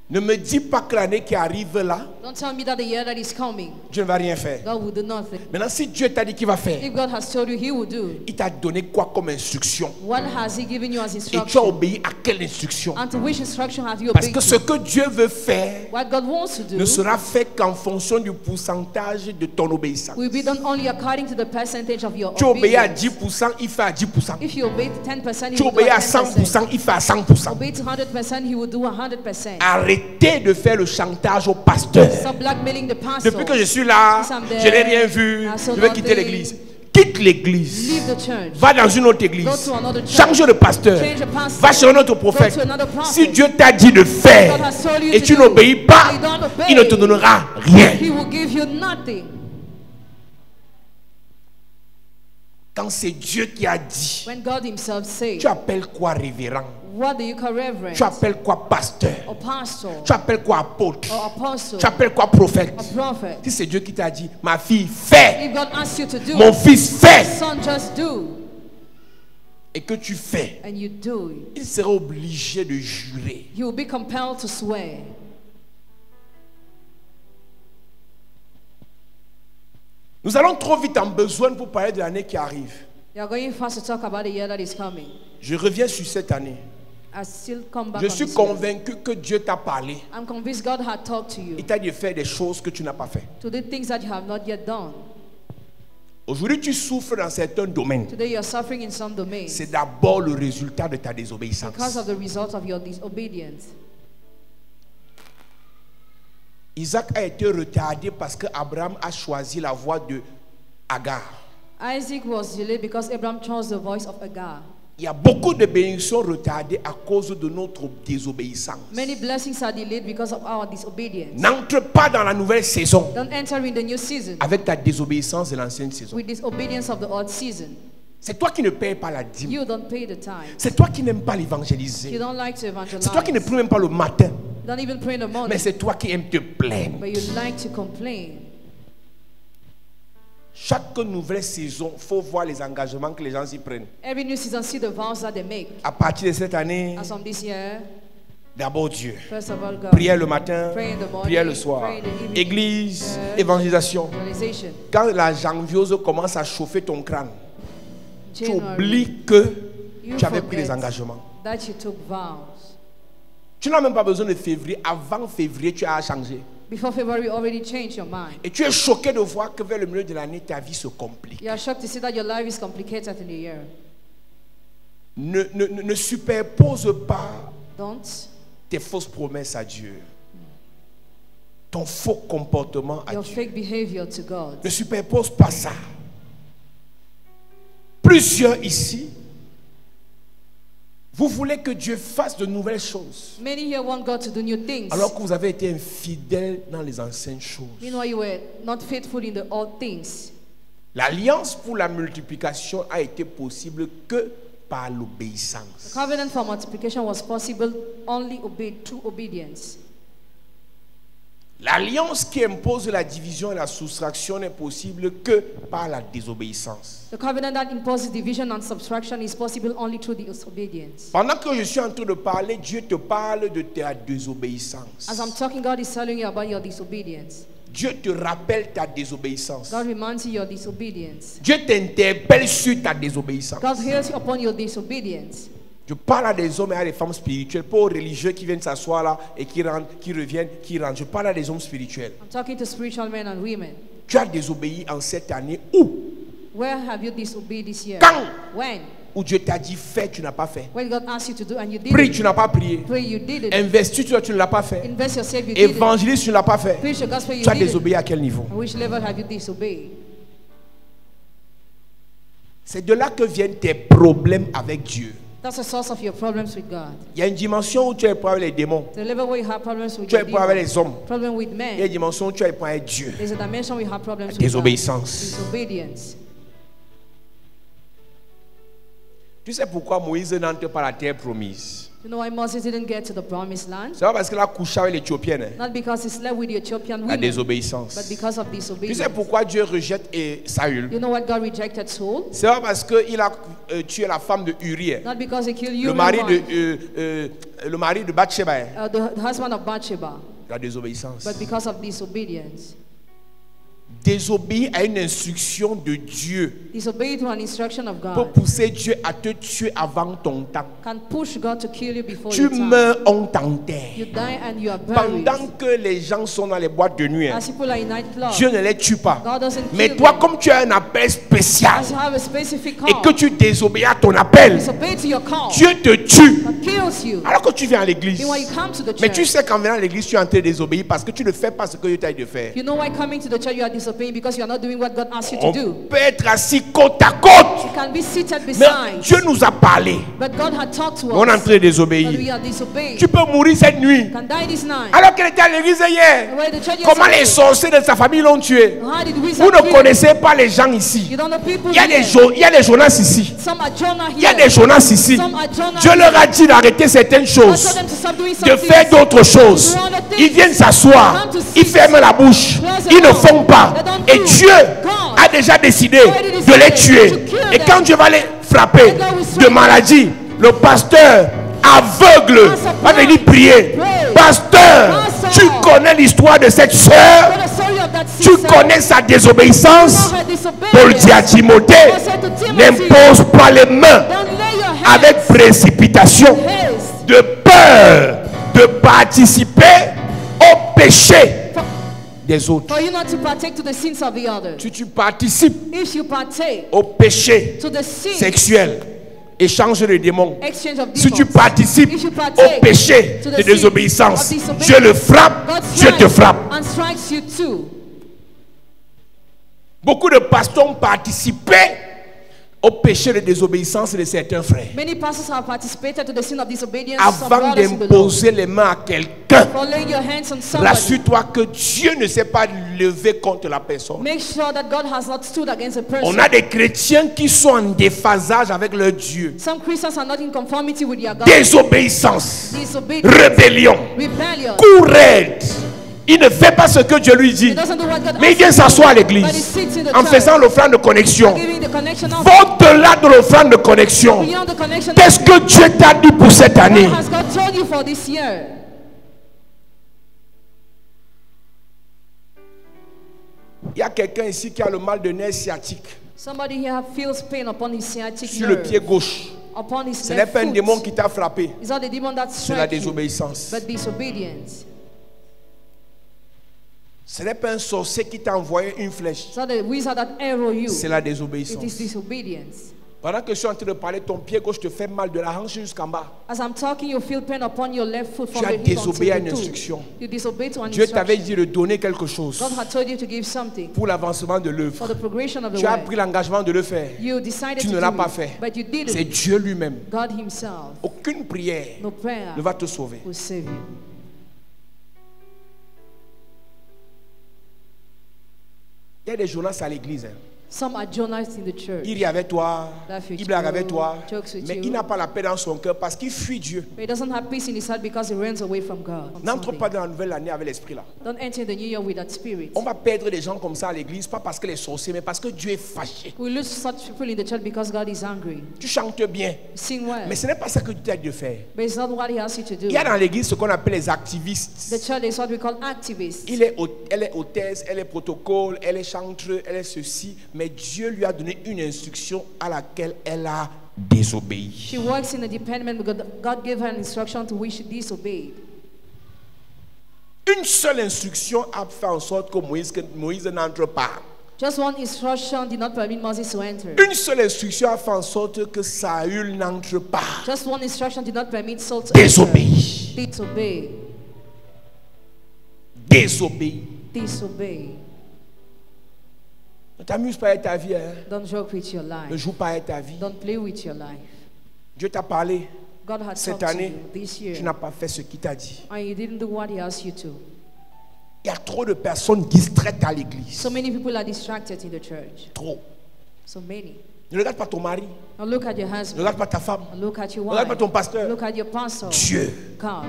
Speaker 2: Ne me dis pas que l'année qui arrive là,
Speaker 1: Don't tell me that the year that is coming,
Speaker 2: Dieu ne va rien faire.
Speaker 1: God will do nothing.
Speaker 2: Maintenant, si Dieu t'a dit qu'il va faire,
Speaker 1: If God has told you He will do,
Speaker 2: il t'a donné quoi comme instruction?
Speaker 1: what has He given you as
Speaker 2: Et tu as
Speaker 1: instruction?
Speaker 2: obéi à quelle instruction?
Speaker 1: And to which instruction have you
Speaker 2: Parce
Speaker 1: obeyed
Speaker 2: que ce
Speaker 1: to?
Speaker 2: que Dieu veut faire
Speaker 1: What God wants to
Speaker 2: ne
Speaker 1: do
Speaker 2: sera fait qu'en fonction du pourcentage de ton obéissance.
Speaker 1: will be done only according to the percentage of your
Speaker 2: Tu obéis à
Speaker 1: obedience.
Speaker 2: 10%, il fait à 10%.
Speaker 1: If you obey 10%, He
Speaker 2: Tu
Speaker 1: will do
Speaker 2: obéis
Speaker 1: at
Speaker 2: à
Speaker 1: 10%.
Speaker 2: 100%, il fait à 100%.
Speaker 1: Obey to 100%, He will do 100%.
Speaker 2: Arrêtez de faire le chantage au pasteur.
Speaker 1: Stop blackmailing the pastor.
Speaker 2: Depuis que je suis là, je n'ai rien vu, je vais quitter l'église. Quitte l'église.
Speaker 1: Leave the church.
Speaker 2: Va dans une autre église.
Speaker 1: Go to another church.
Speaker 2: Change de pasteur.
Speaker 1: Change the pastor.
Speaker 2: Va chez un autre prophète.
Speaker 1: Go to another prophet.
Speaker 2: Si Dieu t'a dit de faire
Speaker 1: God has told you
Speaker 2: et
Speaker 1: to
Speaker 2: tu
Speaker 1: do,
Speaker 2: n'obéis pas,
Speaker 1: and you don't obey,
Speaker 2: il ne te donnera rien.
Speaker 1: He will give you nothing.
Speaker 2: Quand c'est Dieu qui a dit,
Speaker 1: When God Himself says,
Speaker 2: tu appelles quoi révérend?
Speaker 1: What do you call reverend?
Speaker 2: Tu appelles quoi pasteur?
Speaker 1: Or pastor?
Speaker 2: Tu appelles quoi apôtre?
Speaker 1: Or apostle?
Speaker 2: Tu appelles quoi prophète?
Speaker 1: A prophet?
Speaker 2: Si c'est Dieu qui t'a dit, ma fille, fais.
Speaker 1: If God asks you to do,
Speaker 2: Mon fils, fais.
Speaker 1: son, just do.
Speaker 2: Et que tu fais,
Speaker 1: And you do it.
Speaker 2: il sera obligé de jurer.
Speaker 1: You will be compelled to swear.
Speaker 2: Nous allons trop vite en besoin pour parler de l'année qui arrive.
Speaker 1: You are going fast to talk about the year that is coming.
Speaker 2: Je reviens sur cette année.
Speaker 1: I still come back
Speaker 2: Je
Speaker 1: on
Speaker 2: suis
Speaker 1: this year.
Speaker 2: convaincu que Dieu t'a parlé.
Speaker 1: I'm convinced God had talked to you.
Speaker 2: Il t'a dit de faire des choses que tu n'as pas fait.
Speaker 1: To do things that you have not yet done.
Speaker 2: Aujourd'hui, tu souffres dans certains domaines.
Speaker 1: Today you are suffering in some domains.
Speaker 2: C'est d'abord le résultat de ta désobéissance.
Speaker 1: Because of the result of your disobedience.
Speaker 2: Isaac a été retardé parce que Abraham a choisi la voie de Agar.
Speaker 1: Isaac was delayed because Abraham chose the voice of Agar.
Speaker 2: Il y a beaucoup de bénédictions retardées à cause de notre désobéissance.
Speaker 1: Many blessings are delayed because of our disobedience.
Speaker 2: N'entre pas dans la nouvelle saison
Speaker 1: Don't enter in the new season
Speaker 2: avec ta désobéissance de l'ancienne saison.
Speaker 1: with disobedience of the old season.
Speaker 2: C'est toi qui ne payes pas la dîme.
Speaker 1: You don't pay the time.
Speaker 2: C'est toi qui n'aimes pas
Speaker 1: You
Speaker 2: l'évangéliser.
Speaker 1: don't like to evangelize.
Speaker 2: C'est toi qui ne pries même pas le matin.
Speaker 1: You don't even pray in the
Speaker 2: Mais
Speaker 1: morning.
Speaker 2: c'est toi qui aimes te plaindre.
Speaker 1: But you like to complain.
Speaker 2: Chaque nouvelle saison, il faut voir les engagements que les gens s'y prennent.
Speaker 1: Every new season, see the vows that they make.
Speaker 2: À partir de cette année,
Speaker 1: As from this year,
Speaker 2: d'abord Dieu.
Speaker 1: first of all, God.
Speaker 2: Prière le matin,
Speaker 1: Pray in the morning,
Speaker 2: prière le soir.
Speaker 1: pray in the evening.
Speaker 2: Église,
Speaker 1: Church,
Speaker 2: évangélisation.
Speaker 1: Realization.
Speaker 2: Quand la janviose commence à chauffer ton crâne, tu
Speaker 1: January,
Speaker 2: oublies que
Speaker 1: you
Speaker 2: tu avais pris
Speaker 1: forget
Speaker 2: les engagements.
Speaker 1: that you took vows.
Speaker 2: Tu n'as même pas besoin de février. Avant février, tu as changé.
Speaker 1: Before February, you already changed your mind.
Speaker 2: Et tu es choqué de voir que vers le milieu de l'année, ta vie se complique.
Speaker 1: You are shocked to see that your life is complicated in the year.
Speaker 2: Ne superpose pas
Speaker 1: Don't
Speaker 2: tes fausses promesses à Dieu. Ton faux comportement à
Speaker 1: your
Speaker 2: Dieu.
Speaker 1: fake behavior to God.
Speaker 2: Ne superpose pas ça. Plusieurs ici, vous voulez que Dieu fasse de nouvelles choses,
Speaker 1: Many here want God to do new things.
Speaker 2: alors que vous avez été infidèles dans les anciennes choses.
Speaker 1: Meanwhile, you were not faithful in the old things.
Speaker 2: L'alliance pour la multiplication a été possible que par
Speaker 1: The
Speaker 2: l'obéissance.
Speaker 1: covenant for multiplication was possible only through obedience.
Speaker 2: L'alliance qui impose la division et la soustraction n'est possible que par la désobéissance.
Speaker 1: The covenant that imposes division and subtraction is possible only through disobedience.
Speaker 2: Pendant que je suis en train de parler, Dieu te parle de ta désobéissance.
Speaker 1: As I'm talking, God is telling you about your disobedience.
Speaker 2: Dieu te rappelle ta désobéissance.
Speaker 1: God reminds you your disobedience.
Speaker 2: Dieu t'interpelle sur ta désobéissance.
Speaker 1: God hears you upon your disobedience.
Speaker 2: Je parle à des hommes et à des femmes spirituelles, pas aux religieux qui viennent s'asseoir là et qui rentrent, qui reviennent, qui rentrent. Je parle à des hommes spirituels.
Speaker 1: I'm talking to spiritual men and women.
Speaker 2: Tu as désobéi en cette année où?
Speaker 1: Where have you disobeyed this year?
Speaker 2: Quand?
Speaker 1: When?
Speaker 2: Où Dieu t'a dit fais, tu n'as pas fait.
Speaker 1: When God asked you to do and you did
Speaker 2: Prie,
Speaker 1: it.
Speaker 2: tu n'as pas prié.
Speaker 1: Pray, you did it.
Speaker 2: Investis, tu ne l'as pas fait.
Speaker 1: Invest yourself, you did it.
Speaker 2: Évangélise, tu ne l'as pas fait.
Speaker 1: Preach the gospel, you
Speaker 2: Tu as
Speaker 1: did it.
Speaker 2: désobéi à quel niveau?
Speaker 1: At which level have you disobeyed?
Speaker 2: C'est de là que viennent tes problèmes avec Dieu.
Speaker 1: That's the source of your problems with God.
Speaker 2: Il y a une dimension où tu as des problèmes avec les démons.
Speaker 1: The level where you have problems with
Speaker 2: Tu as
Speaker 1: your
Speaker 2: des problèmes avec
Speaker 1: demons.
Speaker 2: les hommes.
Speaker 1: Problem with
Speaker 2: Il y a une
Speaker 1: men.
Speaker 2: dimension où tu as des problèmes avec Dieu.
Speaker 1: There's a dimension where you have problems with God.
Speaker 2: Désobéissance.
Speaker 1: Disobedience.
Speaker 2: Tu sais pourquoi Moïse n'entre pas à la terre promise?
Speaker 1: You know why Moses didn't get to the promised land?
Speaker 2: C'est pas parce qu'il a couché avec l'Éthiopienne. Hein?
Speaker 1: Not because he slept with the Ethiopian
Speaker 2: La
Speaker 1: women,
Speaker 2: désobéissance.
Speaker 1: but because of
Speaker 2: Tu
Speaker 1: disobedience.
Speaker 2: sais pourquoi Dieu rejette Saül?
Speaker 1: You know what God rejected Saul?
Speaker 2: C'est pas parce qu'il a tué la femme de Uriah,
Speaker 1: Not because he killed
Speaker 2: le mari de Bathsheba. Hein?
Speaker 1: the husband of Bathsheba,
Speaker 2: La désobéissance.
Speaker 1: but because of disobedience.
Speaker 2: Désobéir à une instruction de Dieu
Speaker 1: Disobey to an instruction of
Speaker 2: peut
Speaker 1: God
Speaker 2: pousser Dieu à te tuer avant ton temps.
Speaker 1: can push God to kill you before
Speaker 2: Tu
Speaker 1: your time.
Speaker 2: meurs, on
Speaker 1: You
Speaker 2: t'enterre.
Speaker 1: die and you are buried.
Speaker 2: Pendant que les gens sont dans les boîtes de nuit, hein,
Speaker 1: As people are in nightclubs,
Speaker 2: Dieu ne les tue pas.
Speaker 1: God doesn't
Speaker 2: Mais
Speaker 1: kill
Speaker 2: toi,
Speaker 1: them.
Speaker 2: comme tu as un appel spécial
Speaker 1: As you have a specific
Speaker 2: et
Speaker 1: call,
Speaker 2: que tu désobéis à ton appel,
Speaker 1: disobey to your call,
Speaker 2: Dieu te tue.
Speaker 1: God kills you.
Speaker 2: Alors que tu viens à l'église.
Speaker 1: Meanwhile, you come to the
Speaker 2: Mais tu
Speaker 1: church.
Speaker 2: sais qu'en venant à l'église, tu es en train de désobéir parce que tu ne fais pas ce que Dieu t'a dit de faire.
Speaker 1: You know why coming to the church you are disobeying because you are not doing what God asked you to do.
Speaker 2: On peut être assis côte à côte.
Speaker 1: You can be seated
Speaker 2: Mais
Speaker 1: beside.
Speaker 2: Dieu nous a parlé.
Speaker 1: But God had talked to us.
Speaker 2: On est en train de désobéir.
Speaker 1: But we are disobeying.
Speaker 2: Tu peux mourir cette nuit.
Speaker 1: You can die this night.
Speaker 2: Alors qu'elle était à l'église hier.
Speaker 1: Where the church
Speaker 2: Comment les
Speaker 1: yesterday.
Speaker 2: sorciers de sa famille l'ont tué?
Speaker 1: How did
Speaker 2: Vous
Speaker 1: wizards
Speaker 2: ne
Speaker 1: kill
Speaker 2: connaissez pas les gens ici.
Speaker 1: You don't know people
Speaker 2: Il y a
Speaker 1: here.
Speaker 2: des Jonas ici.
Speaker 1: Some are Jonah
Speaker 2: Il y a
Speaker 1: here.
Speaker 2: des Jonas ici.
Speaker 1: Some are Jonah
Speaker 2: Dieu
Speaker 1: here.
Speaker 2: leur a dit d'arrêter certaines
Speaker 1: God
Speaker 2: choses,
Speaker 1: told them to stop doing
Speaker 2: de
Speaker 1: something.
Speaker 2: faire d'autres choses. Ils viennent s'asseoir, ils ferment la bouche, ils ne font pas. Et Dieu a déjà décidé de les tuer. Et quand Dieu va les frapper de maladie, le pasteur aveugle va venir prier. Pasteur, tu connais l'histoire de cette sœur, tu connais sa désobéissance. Paul dit à Timothée, n'impose pas les mains avec précipitation, de peur de participer au péché des autres.
Speaker 1: For you not to partake to the sins of the other.
Speaker 2: Si tu participes
Speaker 1: If you partake
Speaker 2: au péché
Speaker 1: to the sin,
Speaker 2: sexuel, échange de démons.
Speaker 1: exchange of
Speaker 2: Si
Speaker 1: demons.
Speaker 2: tu participes
Speaker 1: If you partake
Speaker 2: au péché
Speaker 1: to the
Speaker 2: de
Speaker 1: sin
Speaker 2: désobéissance,
Speaker 1: of disobedience,
Speaker 2: Dieu le frappe,
Speaker 1: God
Speaker 2: Dieu te
Speaker 1: strikes
Speaker 2: frappe.
Speaker 1: and strikes you too.
Speaker 2: Beaucoup de pasteurs ont participé au péché de désobéissance de certains frères.
Speaker 1: Many pastors have participated to the sin of disobedience. Some
Speaker 2: Avant
Speaker 1: brothers in the Lord.
Speaker 2: d'imposer les mains à quelqu'un,
Speaker 1: For laying your hands on somebody.
Speaker 2: rassure-toi que Dieu ne s'est pas levé contre la personne.
Speaker 1: Make sure that God has not stood against a person.
Speaker 2: On a des chrétiens qui sont en déphasage avec leur Dieu.
Speaker 1: Some Christians are not in conformity with their God.
Speaker 2: Désobéissance,
Speaker 1: Disobedience,
Speaker 2: rébellion,
Speaker 1: rebellion.
Speaker 2: coup raide. Il ne fait pas ce que Dieu lui dit,
Speaker 1: He doesn't do what God
Speaker 2: mais il
Speaker 1: asks
Speaker 2: vient
Speaker 1: him to
Speaker 2: s'asseoir à
Speaker 1: do, but he
Speaker 2: l'église
Speaker 1: sits in the
Speaker 2: en
Speaker 1: church,
Speaker 2: faisant l'offrande de connexion.
Speaker 1: giving the connection of
Speaker 2: Au-delà de l'offrande de connexion,
Speaker 1: beyond the connection.
Speaker 2: qu'est-ce que Dieu t'a dit pour cette année?
Speaker 1: What has God told you for this year?
Speaker 2: Il y a quelqu'un ici qui a le mal de nerf sciatique
Speaker 1: Somebody here feels pain upon his sciatic
Speaker 2: sur le
Speaker 1: nerve,
Speaker 2: pied gauche.
Speaker 1: upon his
Speaker 2: Ce n'est
Speaker 1: left
Speaker 2: pas un
Speaker 1: foot.
Speaker 2: démon qui t'a frappé,
Speaker 1: It's not the demon that
Speaker 2: c'est la
Speaker 1: strikes you,
Speaker 2: désobéissance.
Speaker 1: but disobedience.
Speaker 2: Ce n'est pas un sorcier qui t'a envoyé une flèche,
Speaker 1: It's not the wizard that arrow you.
Speaker 2: c'est la
Speaker 1: It
Speaker 2: désobéissance.
Speaker 1: is disobedience.
Speaker 2: Pendant que je suis en train de parler, ton pied gauche te fait mal de la hanche jusqu'en bas.
Speaker 1: As I'm talking, you feel pain upon your left foot from
Speaker 2: Tu as
Speaker 1: the hip until
Speaker 2: désobéi à
Speaker 1: the
Speaker 2: une
Speaker 1: toe.
Speaker 2: instruction.
Speaker 1: You disobeyed to an
Speaker 2: Dieu t'avait
Speaker 1: instruction.
Speaker 2: dit de donner quelque chose
Speaker 1: God had told you to give something
Speaker 2: pour l'avancement de
Speaker 1: for
Speaker 2: l'œuvre.
Speaker 1: the progression of the
Speaker 2: Tu as
Speaker 1: work.
Speaker 2: pris l'engagement de le faire.
Speaker 1: You decided
Speaker 2: Tu
Speaker 1: to
Speaker 2: ne l'as
Speaker 1: do
Speaker 2: pas
Speaker 1: it,
Speaker 2: fait.
Speaker 1: but you did
Speaker 2: C'est
Speaker 1: it.
Speaker 2: Dieu lui-même.
Speaker 1: God himself,
Speaker 2: Aucune prière
Speaker 1: no prayer
Speaker 2: ne va te sauver.
Speaker 1: will save you.
Speaker 2: Il y a des Jonas à l'église.
Speaker 1: Some are Jonas in the church.
Speaker 2: Il rit avec toi,
Speaker 1: Laugh with
Speaker 2: il blague
Speaker 1: you,
Speaker 2: avec toi,
Speaker 1: jokes with
Speaker 2: mais
Speaker 1: you.
Speaker 2: il n'a pas la paix dans son cœur parce qu'il fuit Dieu.
Speaker 1: But he doesn't have peace in his heart because he runs away from God. on
Speaker 2: N'entre
Speaker 1: something.
Speaker 2: pas dans la nouvelle année avec l'esprit là.
Speaker 1: Don't enter the new year with that spirit.
Speaker 2: On va perdre des gens comme ça à l'église, pas parce que les sorciers, mais parce que Dieu est fâché.
Speaker 1: We lose such people in the church because God is angry.
Speaker 2: Tu chantes bien,
Speaker 1: You sing well,
Speaker 2: mais ce n'est pas ça que Dieu t'a dit de faire.
Speaker 1: but it's not what he asks you to do.
Speaker 2: Il y a dans l'église ce qu'on appelle les
Speaker 1: The
Speaker 2: activistes.
Speaker 1: church is what we call activists.
Speaker 2: Elle est hôtesse, elle est protocole, elle est chanteuse, elle est ceci, mais Dieu lui a donné une instruction à laquelle elle a désobéi.
Speaker 1: She works in a department because God gave her an instruction to which she disobeyed.
Speaker 2: Une seule instruction a fait en sorte que Moïse n'entre pas.
Speaker 1: Just one instruction did not permit Moses to enter.
Speaker 2: Une seule instruction a fait en sorte que Saül n'entre pas.
Speaker 1: Just one instruction did not permit Saul to
Speaker 2: Désobéi.
Speaker 1: enter. Disobey.
Speaker 2: Désobéi.
Speaker 1: Disobey.
Speaker 2: Ne t'amuse pas avec ta vie. Hein?
Speaker 1: Don't joke with your
Speaker 2: Ne
Speaker 1: life.
Speaker 2: joue pas avec ta vie.
Speaker 1: Don't play with your life.
Speaker 2: Dieu t'a parlé.
Speaker 1: God had
Speaker 2: Cette
Speaker 1: talked to
Speaker 2: année,
Speaker 1: you this
Speaker 2: tu
Speaker 1: year,
Speaker 2: n'as pas fait ce qu'il t'a dit.
Speaker 1: and you didn't do what he asked you to.
Speaker 2: Il y a trop de personnes distraites à l'église.
Speaker 1: So many people are distracted in the church.
Speaker 2: Trop.
Speaker 1: So many.
Speaker 2: Ne regarde pas ton mari.
Speaker 1: Now look at your
Speaker 2: Ne
Speaker 1: husband.
Speaker 2: regarde pas ta femme.
Speaker 1: Look at your
Speaker 2: Ne regarde pas
Speaker 1: wife.
Speaker 2: ton pasteur.
Speaker 1: Look at your pastor.
Speaker 2: Dieu.
Speaker 1: God.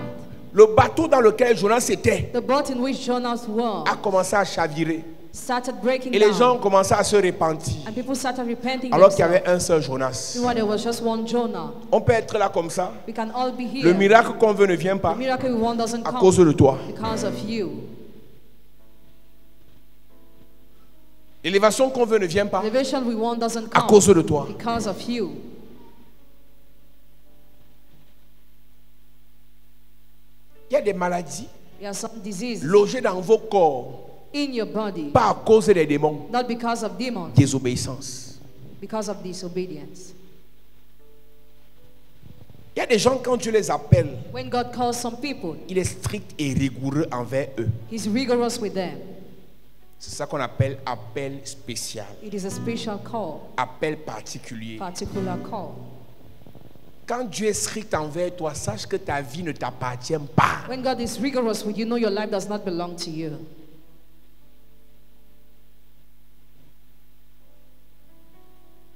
Speaker 2: Le bateau dans lequel Jonas était
Speaker 1: The boat in which Jonas was
Speaker 2: a commencé à chavirer.
Speaker 1: started breaking
Speaker 2: Et les gens ont
Speaker 1: down.
Speaker 2: commencé à se repentir.
Speaker 1: And people started repenting
Speaker 2: Alors qu'il y
Speaker 1: themselves.
Speaker 2: avait un seul Jonas.
Speaker 1: Meanwhile, there was just one Jonah.
Speaker 2: On peut être là comme ça.
Speaker 1: We can all be here.
Speaker 2: Le miracle qu'on veut ne vient pas
Speaker 1: The miracle we want doesn't
Speaker 2: à
Speaker 1: come
Speaker 2: cause de toi.
Speaker 1: because of you.
Speaker 2: L'élévation qu'on veut ne vient pas
Speaker 1: The vision we want doesn't
Speaker 2: à
Speaker 1: come
Speaker 2: cause de toi.
Speaker 1: because of you.
Speaker 2: Il y a des maladies
Speaker 1: There are some diseases
Speaker 2: logées dans vos corps,
Speaker 1: in your body,
Speaker 2: pas à cause des démons.
Speaker 1: not because of demons,
Speaker 2: Désobéissance.
Speaker 1: because of disobedience.
Speaker 2: Il y a des gens, quand Dieu les appelle,
Speaker 1: When God calls some people,
Speaker 2: il est strict et rigoureux envers eux.
Speaker 1: He's rigorous with them.
Speaker 2: C'est ça qu'on appelle appel spécial.
Speaker 1: It is a special call.
Speaker 2: Appel particulier.
Speaker 1: Particular call.
Speaker 2: Quand Dieu est strict envers toi, sache que ta vie ne t'appartient pas.
Speaker 1: When God is rigorous with you, know your life does not belong to you.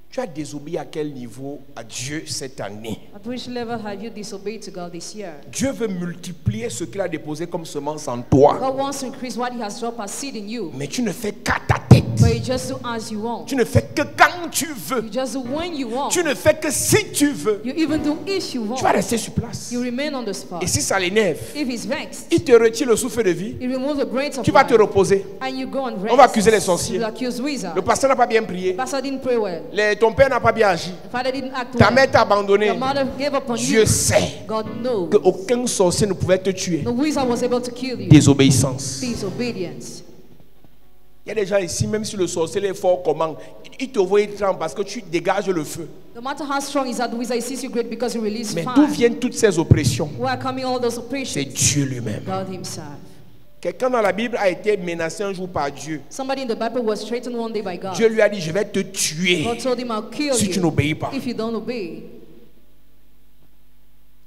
Speaker 2: Tu as désobéi à quel niveau à Dieu cette année?
Speaker 1: At which level have you disobeyed to God this year?
Speaker 2: Dieu veut multiplier ce qu'il a déposé comme semence en toi.
Speaker 1: God wants to increase what He has dropped as seed in you.
Speaker 2: Mais tu ne fais qu'à ta tête.
Speaker 1: But you just do as you want.
Speaker 2: Tu ne fais que quand tu veux.
Speaker 1: You just do when you want.
Speaker 2: Tu ne fais que si tu veux.
Speaker 1: You even do if you want.
Speaker 2: Tu vas rester sur place.
Speaker 1: You remain on the spot.
Speaker 2: Et si ça l'énerve,
Speaker 1: If he's vexed,
Speaker 2: il te retire le souffle de vie.
Speaker 1: he removes the brains of
Speaker 2: Tu vas
Speaker 1: life.
Speaker 2: te reposer.
Speaker 1: And you go and rest.
Speaker 2: On va accuser les sorciers.
Speaker 1: You accuse wizards.
Speaker 2: Le pasteur n'a pas bien prié.
Speaker 1: The pastor didn't pray well.
Speaker 2: Ton père n'a pas bien agi.
Speaker 1: The father didn't act
Speaker 2: Ta
Speaker 1: well.
Speaker 2: mère t'a abandonné.
Speaker 1: Your mother gave up on
Speaker 2: Dieu
Speaker 1: you.
Speaker 2: sait
Speaker 1: God knows.
Speaker 2: qu'aucun sorcier ne pouvait te tuer.
Speaker 1: The wizard was able to kill you.
Speaker 2: Désobéissance.
Speaker 1: Disobedience.
Speaker 2: Il y a des gens ici, même si le sorcier est fort comment, il te voit trembler parce que tu dégages le feu.
Speaker 1: No matter how strong is that wizard, he sees you great because you release
Speaker 2: Mais
Speaker 1: fire.
Speaker 2: d'où viennent toutes ces oppressions?
Speaker 1: Where are coming all those
Speaker 2: C'est
Speaker 1: oppressions?
Speaker 2: Dieu lui-même.
Speaker 1: God himself.
Speaker 2: Quelqu'un dans la Bible a été menacé un jour par Dieu.
Speaker 1: Somebody in the Bible was threatened one day by God.
Speaker 2: Dieu lui a dit, je vais te tuer
Speaker 1: God told him, I'll kill
Speaker 2: si tu
Speaker 1: you
Speaker 2: n'obéis pas.
Speaker 1: if you don't obey.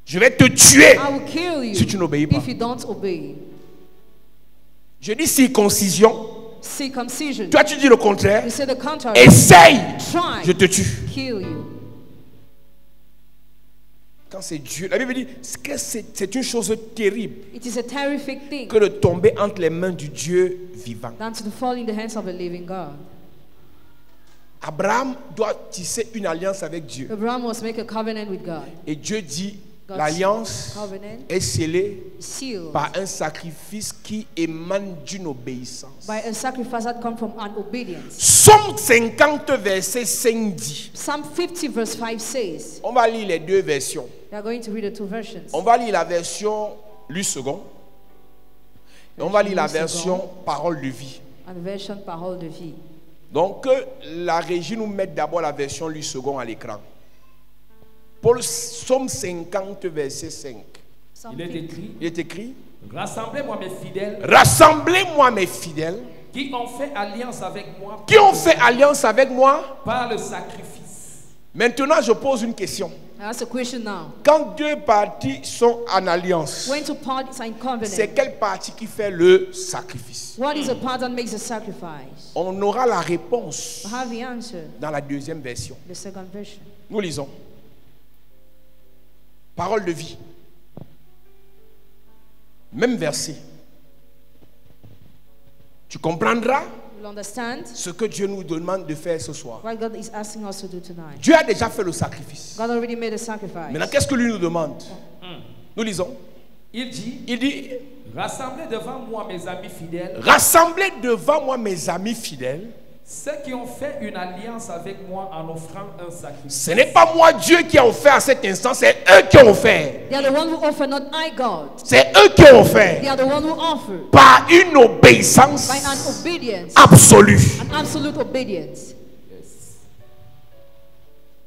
Speaker 2: Je vais te tuer
Speaker 1: I will kill you
Speaker 2: si tu n'obéis pas.
Speaker 1: if you don't obey.
Speaker 2: Je dis circoncision.
Speaker 1: Circumcision.
Speaker 2: Toi tu dis le contraire.
Speaker 1: You say the contrary.
Speaker 2: Essaye,
Speaker 1: Try.
Speaker 2: je te tue.
Speaker 1: Kill you.
Speaker 2: Quand c'est Dieu, la Bible dit que c'est une chose terrible
Speaker 1: It is a terrific thing
Speaker 2: que de tomber entre les mains du Dieu vivant.
Speaker 1: than to fall in the hands of a living God.
Speaker 2: Abraham doit tisser une alliance avec Dieu.
Speaker 1: Abraham must make a covenant with God.
Speaker 2: Et Dieu dit,
Speaker 1: God's
Speaker 2: l'alliance
Speaker 1: covenant
Speaker 2: est scellée
Speaker 1: sealed
Speaker 2: par un sacrifice qui émane d'une obéissance.
Speaker 1: by a sacrifice that comes from an obedience.
Speaker 2: Somme 50 verset 5 dit.
Speaker 1: Psalm 50 verse 5 says,
Speaker 2: On va lire les deux versions.
Speaker 1: we are going to read the two versions.
Speaker 2: On va lire la version Lu second. Et on va lire la
Speaker 1: Lu second.
Speaker 2: version Parole de vie.
Speaker 1: And version parole de vie.
Speaker 2: Donc que la régie nous mette d'abord la version Lu second à l'écran. Pour le Somme 50 verset 5.
Speaker 1: Psalm
Speaker 3: Il est
Speaker 1: 50.
Speaker 3: écrit,
Speaker 2: Il est écrit,
Speaker 3: rassemblez-moi mes fidèles
Speaker 2: rassemblez-moi mes fidèles
Speaker 3: qui ont fait alliance avec moi
Speaker 2: qui ont fait alliance avec moi.
Speaker 3: par le sacrifice.
Speaker 2: Maintenant, je pose une question.
Speaker 1: I ask a question now.
Speaker 2: Quand deux parties sont en alliance,
Speaker 1: When two parties are in covenant,
Speaker 2: c'est quelle partie qui fait le sacrifice?
Speaker 1: what is the part that makes the sacrifice?
Speaker 2: On aura la réponse
Speaker 1: I have the answer.
Speaker 2: dans la deuxième version.
Speaker 1: The second version.
Speaker 2: Nous lisons. Parole de vie. Même verset. Tu comprendras
Speaker 1: You'll understand
Speaker 2: ce que Dieu nous demande de faire ce soir.
Speaker 1: what God is asking us to do tonight.
Speaker 2: Dieu a déjà fait le sacrifice.
Speaker 1: God already made a sacrifice.
Speaker 2: Maintenant, qu'est-ce que lui nous demande? Nous lisons.
Speaker 3: Il
Speaker 2: dit,
Speaker 3: rassemblez devant moi mes amis fidèles,
Speaker 2: rassemblez devant moi mes amis fidèles.
Speaker 3: ceux qui ont fait une alliance avec moi en offrant un sacrifice.
Speaker 2: Ce n'est pas moi Dieu qui a offert à cet instant, c'est eux qui ont offert.
Speaker 1: They are the one who offer, not I, God.
Speaker 2: C'est eux qui ont offert.
Speaker 1: They are the one who offer
Speaker 2: Par une obéissance
Speaker 1: by an obedience,
Speaker 2: absolue.
Speaker 1: an absolute obedience.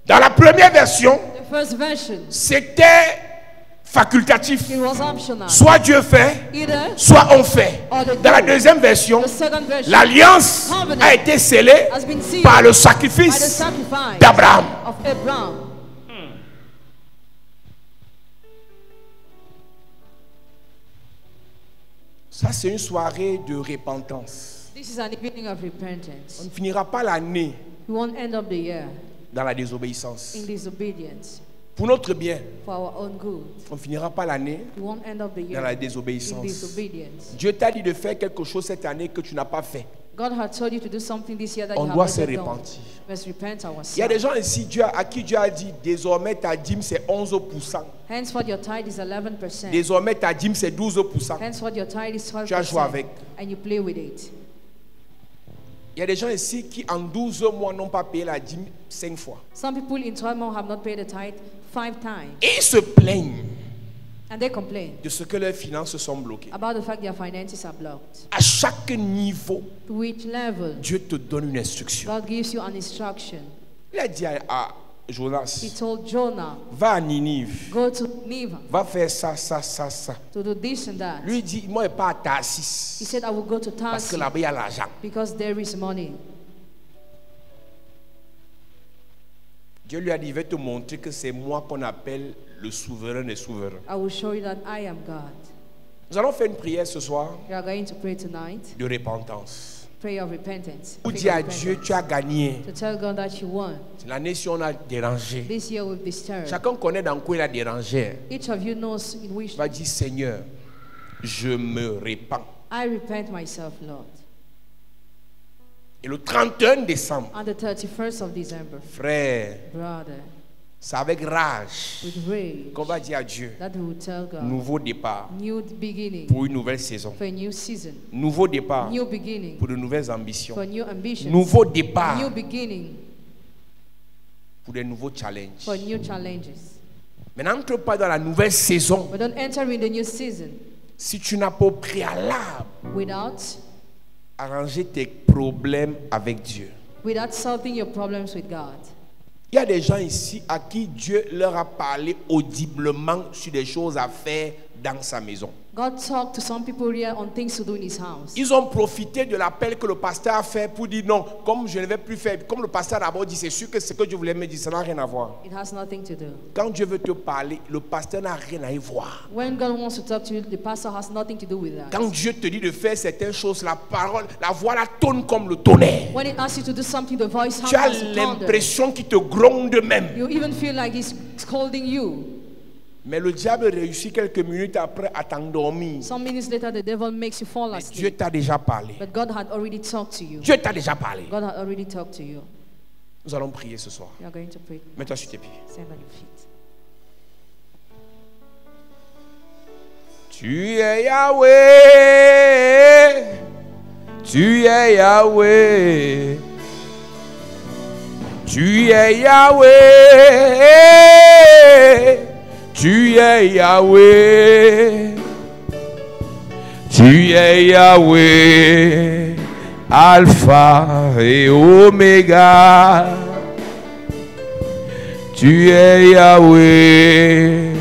Speaker 2: Dans la première version,
Speaker 1: The first version,
Speaker 2: c'était facultatif.
Speaker 1: it was optional.
Speaker 2: Soit Dieu fait,
Speaker 1: Either
Speaker 2: soit on fait. Dans la deuxième version,
Speaker 1: the second version
Speaker 2: l'alliance a été scellée
Speaker 1: has been sealed
Speaker 2: par le
Speaker 1: by the
Speaker 2: sacrifice
Speaker 1: sacrifice
Speaker 2: d'Abraham.
Speaker 1: of Abraham.
Speaker 2: Ça, c'est une soirée de repentance.
Speaker 1: This is an evening of
Speaker 2: On
Speaker 1: repentance.
Speaker 2: ne finira pas l'année
Speaker 1: We won't end up the year
Speaker 2: dans la désobéissance.
Speaker 1: in disobedience
Speaker 2: Pour notre bien,
Speaker 1: for our own good.
Speaker 2: on ne finira pas l'année
Speaker 1: We won't end up the year
Speaker 2: dans la
Speaker 1: in
Speaker 2: désobéissance.
Speaker 1: disobedience.
Speaker 2: Dieu t'a dit de faire quelque chose cette année que tu n'as pas fait.
Speaker 1: God had told you to do something this year that
Speaker 2: On
Speaker 1: you
Speaker 2: doit
Speaker 1: have
Speaker 2: se
Speaker 1: not done.
Speaker 2: repentir.
Speaker 1: We must repent
Speaker 2: Il y a des
Speaker 1: ourselves.
Speaker 2: gens ici à qui Dieu a dit désormais ta dîme c'est 11%.
Speaker 1: Henceforth your tithe is 11%.
Speaker 2: Désormais ta dîme c'est 12%.
Speaker 1: Henceforth your tithe is 12%.
Speaker 2: Tu as joué avec.
Speaker 1: And you play with it.
Speaker 2: Il y a des gens ici qui en 12 mois n'ont pas payé la dîme 5 fois.
Speaker 1: Some people in 12 months have not paid the tithe 5 times.
Speaker 2: Et ils se plaignent
Speaker 1: And they complain
Speaker 2: de ce que leurs finances sont bloquées.
Speaker 1: about the fact their finances are blocked.
Speaker 2: À chaque niveau,
Speaker 1: To which level
Speaker 2: Dieu te donne une instruction.
Speaker 1: God gives you an instruction.
Speaker 2: Il a dit Jonas,
Speaker 1: he told Jonah,
Speaker 2: va à Ninive,
Speaker 1: go to Nineveh,
Speaker 2: va faire ça, ça, ça, ça.
Speaker 1: to do this and that.
Speaker 2: Lui dit, moi, je ne pas à
Speaker 1: He
Speaker 2: Tarsis,
Speaker 1: said, I will go to
Speaker 2: parce que
Speaker 1: Tarsus
Speaker 2: là-bas, il y a l'argent.
Speaker 1: because there is money.
Speaker 2: Dieu lui a dit, je vais te montrer que c'est moi qu'on appelle le souverain des souverains.
Speaker 1: I will show you that I am God.
Speaker 2: Nous allons faire une prière ce soir
Speaker 1: We are going to pray tonight,
Speaker 2: de repentance.
Speaker 1: prayer of repentance.
Speaker 2: Pour dire à Dieu, tu as gagné.
Speaker 1: To tell God that you won.
Speaker 2: L'année si on a dérangé.
Speaker 1: This year we've disturbed.
Speaker 2: Chacun connaît dans quoi il a dérangé.
Speaker 1: Each of you knows in which.
Speaker 2: Va dire, Seigneur, je me répands.
Speaker 1: I repent myself, Lord.
Speaker 2: Et le 31 décembre,
Speaker 1: On the 31st of December,
Speaker 2: frère,
Speaker 1: brother,
Speaker 2: c'est avec rage
Speaker 1: with rage,
Speaker 2: qu'on va dire à Dieu,
Speaker 1: that we will tell God,
Speaker 2: nouveau départ
Speaker 1: new beginning
Speaker 2: pour une nouvelle saison.
Speaker 1: for a new season,
Speaker 2: Nouveau départ
Speaker 1: new beginning
Speaker 2: pour de nouvelles ambitions.
Speaker 1: for new ambitions,
Speaker 2: Nouveau départ
Speaker 1: new beginning
Speaker 2: pour de nouveaux challenges.
Speaker 1: for new challenges.
Speaker 2: Mais n'entre pas dans la nouvelle saison
Speaker 1: But don't enter in the new season
Speaker 2: si tu n'as pas au préalable
Speaker 1: without
Speaker 2: arrangé tes problèmes avec Dieu.
Speaker 1: solving your problems with God.
Speaker 2: Il y a des gens ici à qui Dieu leur a parlé audiblement sur des choses à faire dans sa maison.
Speaker 1: God talked to some people here on things to do in his house.
Speaker 2: Ils ont profité de l'appel que le pasteur a fait pour dire non, comme je ne vais plus faire. Comme le pasteur d'abord dit, c'est sûr que ce que Dieu voulait me dire, ça n'a rien à voir.
Speaker 1: It has nothing to do.
Speaker 2: Quand Dieu veut te parler, le pasteur n'a rien à y voir.
Speaker 1: When God wants to talk to you, the pastor has nothing to do with that.
Speaker 2: Quand Dieu te dit de faire certaines choses, la parole, la voix la tonne comme le tonnerre.
Speaker 1: When he asks you to do something, the voice
Speaker 2: Tu as
Speaker 1: has thunder.
Speaker 2: l'impression qu'il te gronde même.
Speaker 1: You even feel like he's scolding you.
Speaker 2: Mais le diable réussit quelques minutes après à t'endormir.
Speaker 1: Some minutes later, the devil makes you fall
Speaker 2: Dieu
Speaker 1: asleep.
Speaker 2: t'a déjà parlé.
Speaker 1: But God had already talked to you.
Speaker 2: Dieu t'a déjà parlé.
Speaker 1: God had already talked to you.
Speaker 2: Nous allons prier ce soir.
Speaker 1: You are going to pray.
Speaker 2: Mets-toi sur tes pieds.
Speaker 1: Stand on your feet.
Speaker 2: Tu es Yahweh. Tu es Yahweh. Tu es Yahweh. Tu es Yahweh. Tu es Yahweh. Alpha et Oméga. Tu es Yahweh.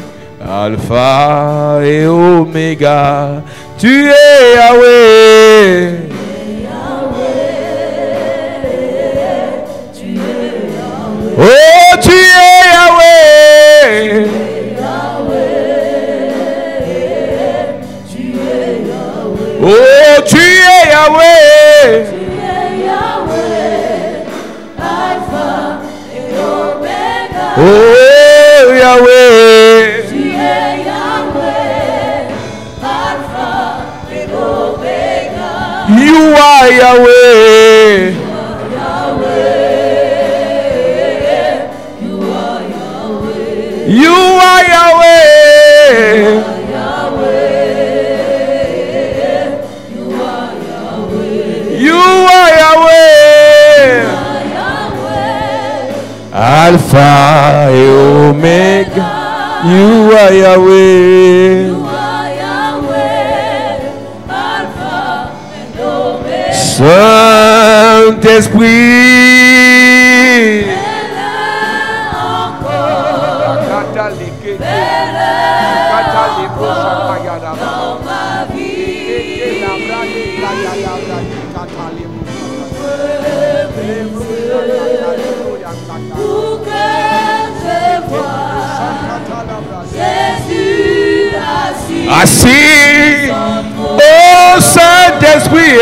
Speaker 2: Alpha et Oméga. Tu es Yahweh. Oh, tu es Yahweh. Oh, tu es Yahweh. Oh, Yahweh. You are Yahweh. You are Yahweh. You are Yahweh. Alpha et Omega. You are Yahweh. Saint-Esprit. Assis au Saint-Esprit,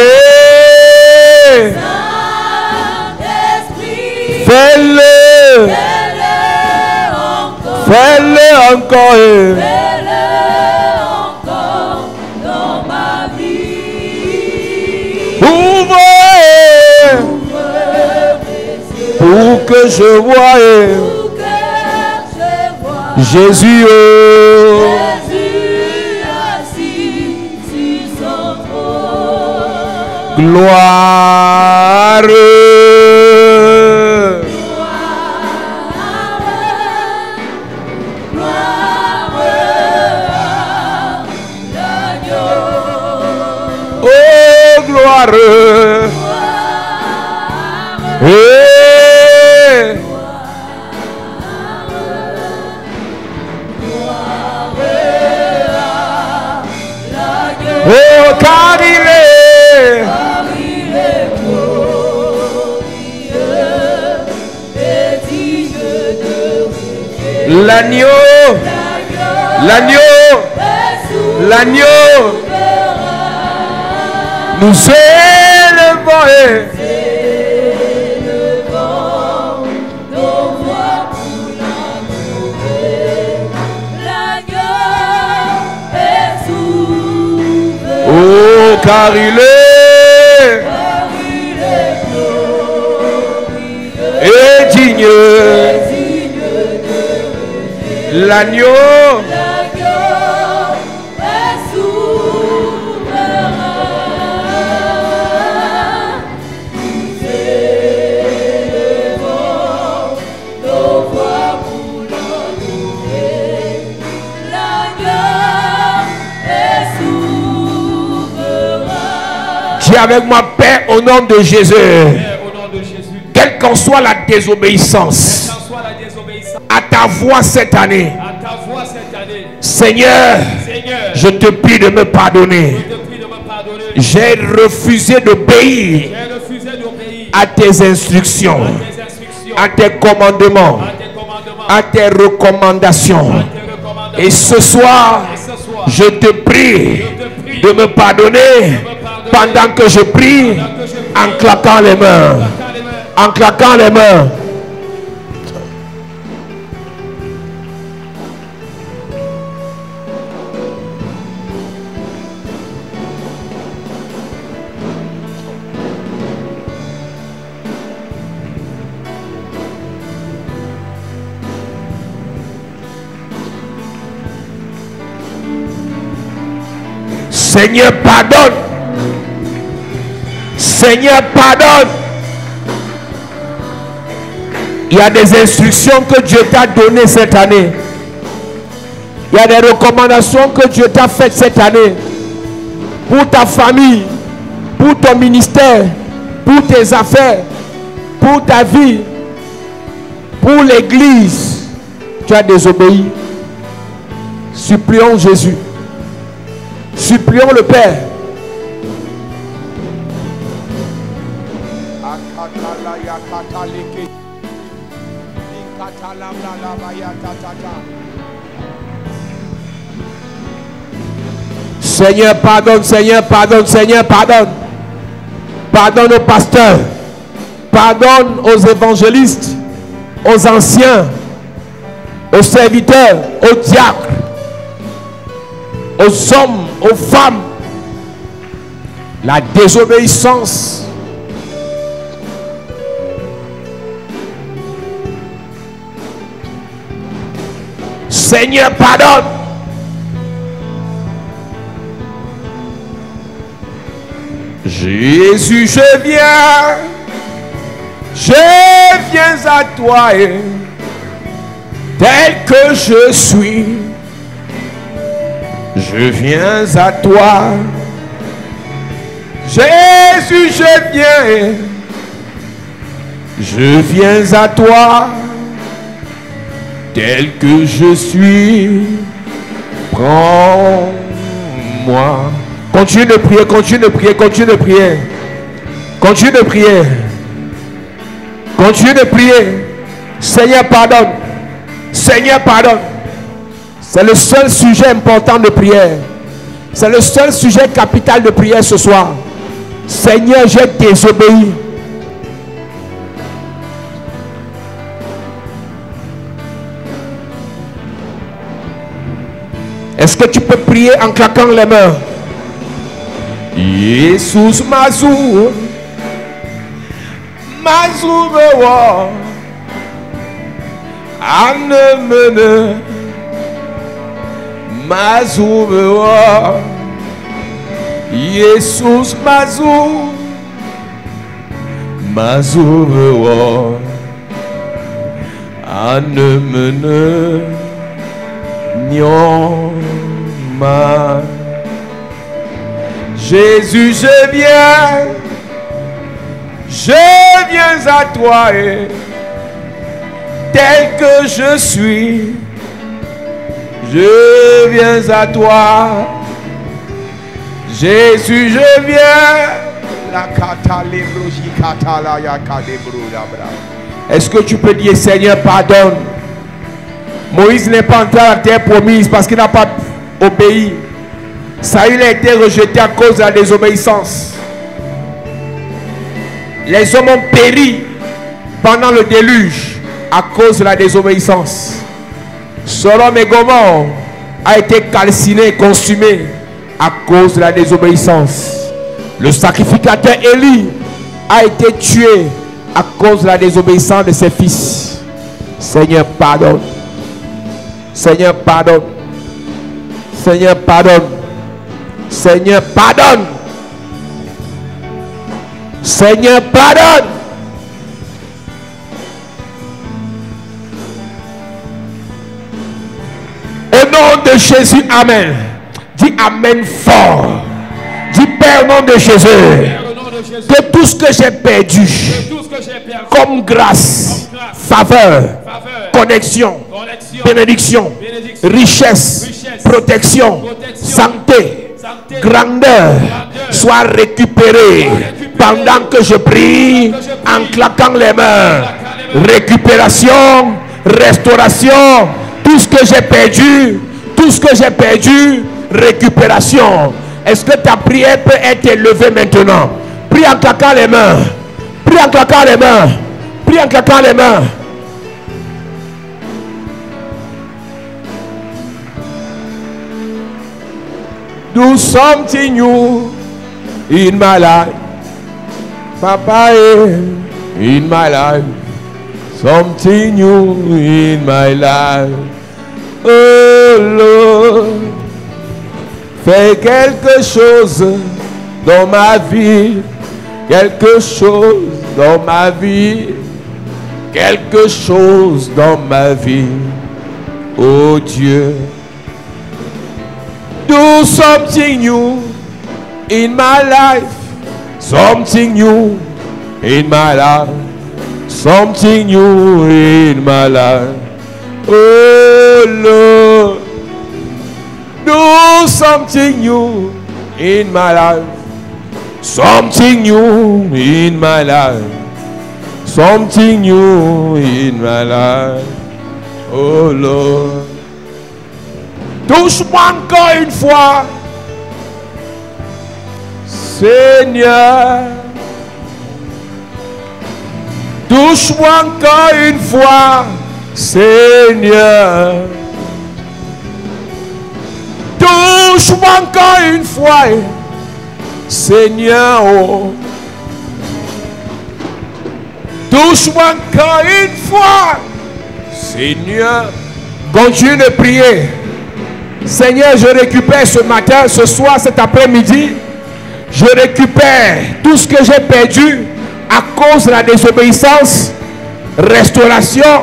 Speaker 2: fais-le, fais-le encore,
Speaker 1: dans ma vie.
Speaker 2: ouvrez pour que je voie Jésus. Gloire. Oh, gloire. L'agneau. L'agneau. L'agneau. Nous élevons. Oh, car il est digne. L'agneau Dis avec moi, Père, au nom de Jésus, quelle qu'en soit la désobéissance à ta voix cette année, Seigneur, je te prie de me pardonner. J'ai refusé d'obéir à tes instructions, à tes commandements, à tes recommandations. Et ce soir, je te prie de me pardonner pendant que je prie en claquant les mains. En claquant les mains. Seigneur, pardonne. Seigneur, pardonne. Il y a des instructions que Dieu t'a données cette année. Il y a des recommandations que Dieu t'a faites cette année. Pour ta famille, pour ton ministère, pour tes affaires, pour ta vie, pour l'église. Tu as désobéi. Supplions Jésus. Supplions le Père. Seigneur, pardonne, Seigneur, pardonne, Seigneur, pardonne. Pardonne aux pasteurs. Pardonne aux évangélistes, aux anciens, aux serviteurs, aux diacres, aux hommes, aux femmes. La désobéissance. Seigneur, pardonne. Jésus, je viens à toi et tel que je suis, je viens à toi. Jésus, je viens à toi, tel que je suis, prends-moi. Continue de prier, continue de prier, continue de prier. Continue de prier. Continue de prier. Seigneur, pardonne. Seigneur, pardonne. C'est le seul sujet important de prière. C'est le seul sujet capital de prière ce soir. Seigneur, j'ai désobéi. Est-ce que tu peux prier en claquant les mains? Jesus Mazou, Mazou bewa, anemene, Mazou bewa, Jesus Mazou, Mazou bewa, anemene, nyoma. Jésus, je viens à toi et tel que je suis, je viens à toi. Jésus, je viens. Est-ce que tu peux dire, Seigneur, pardonne? Moïse n'est pas entré à la terre promise parce qu'il n'a pas obéi. Saül a été rejeté à cause de la désobéissance. Les hommes ont péri pendant le déluge à cause de la désobéissance. Sodome et Gomorrhe a été calciné et consumé à cause de la désobéissance. Le sacrificateur Élie a été tué à cause de la désobéissance de ses fils. Seigneur, pardonne. Seigneur, pardonne. Seigneur, pardonne. Seigneur, pardonne. Seigneur, pardonne. Au nom de Jésus, amen. Dis amen fort. Dis Père, au nom de Jésus, que tout ce que j'ai perdu, comme grâce, faveur, connexion, bénédiction, richesse, protection, santé, grandeur, soit récupéré pendant que je prie en claquant les mains. Récupération, restauration, tout ce que j'ai perdu, récupération. Est-ce que ta prière peut être élevée maintenant? Prie en claquant les mains. Prie en claquant les mains. Prie en claquant les mains. Do something new in my life. Papa, in my life. Something new in my life. Oh Lord. Fais quelque chose dans ma vie. Quelque chose dans ma vie. Quelque chose dans ma vie. Oh Dieu. Do something new in my life. Something new in my life. Something new in my life. Oh Lord. Do something new in my life. Something new in my life. Something new in my life. Oh Lord. Touche-moi encore une fois, Seigneur. Touche-moi encore une fois, Seigneur. Touche-moi encore une fois, Seigneur. Oh. Touche-moi encore une fois, Seigneur. Continue de prier. Seigneur, je récupère ce matin, ce soir, cet après-midi. Je récupère tout ce que j'ai perdu à cause de la désobéissance. Restauration,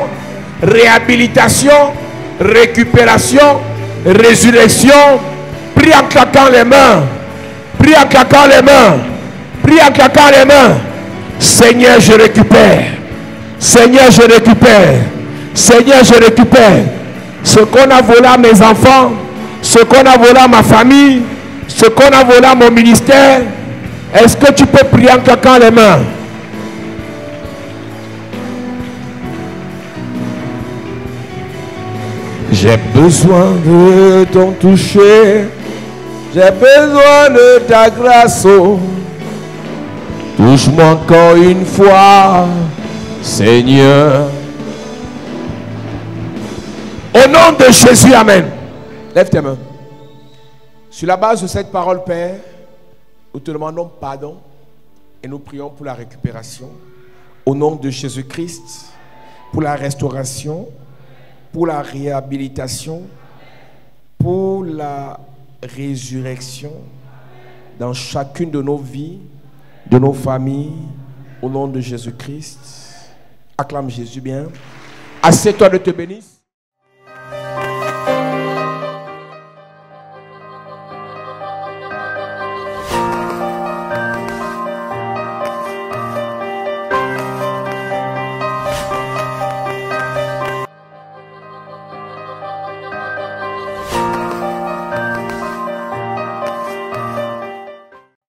Speaker 2: réhabilitation, récupération, résurrection. Prie en claquant les mains. Prie en claquant les mains. Prie en claquant les mains. Seigneur, je récupère. Seigneur, je récupère. Seigneur, je récupère. Ce qu'on a volé à mes enfants, ce qu'on a volé à ma famille, ce qu'on a volé à mon ministère. Est-ce que tu peux prier en claquant les mains? J'ai besoin de ton toucher. J'ai besoin de ta grâce. Oh. Touche-moi encore une fois, Seigneur. Au nom de Jésus, amen. Lève tes mains. Sur la base de cette parole, Père, nous te demandons pardon et nous prions pour la récupération. Au nom de Jésus-Christ, pour la restauration, pour la réhabilitation, pour la résurrection dans chacune de nos vies, de nos familles, au nom de Jésus-Christ. Acclame Jésus bien. Assieds-toi, de te bénisse.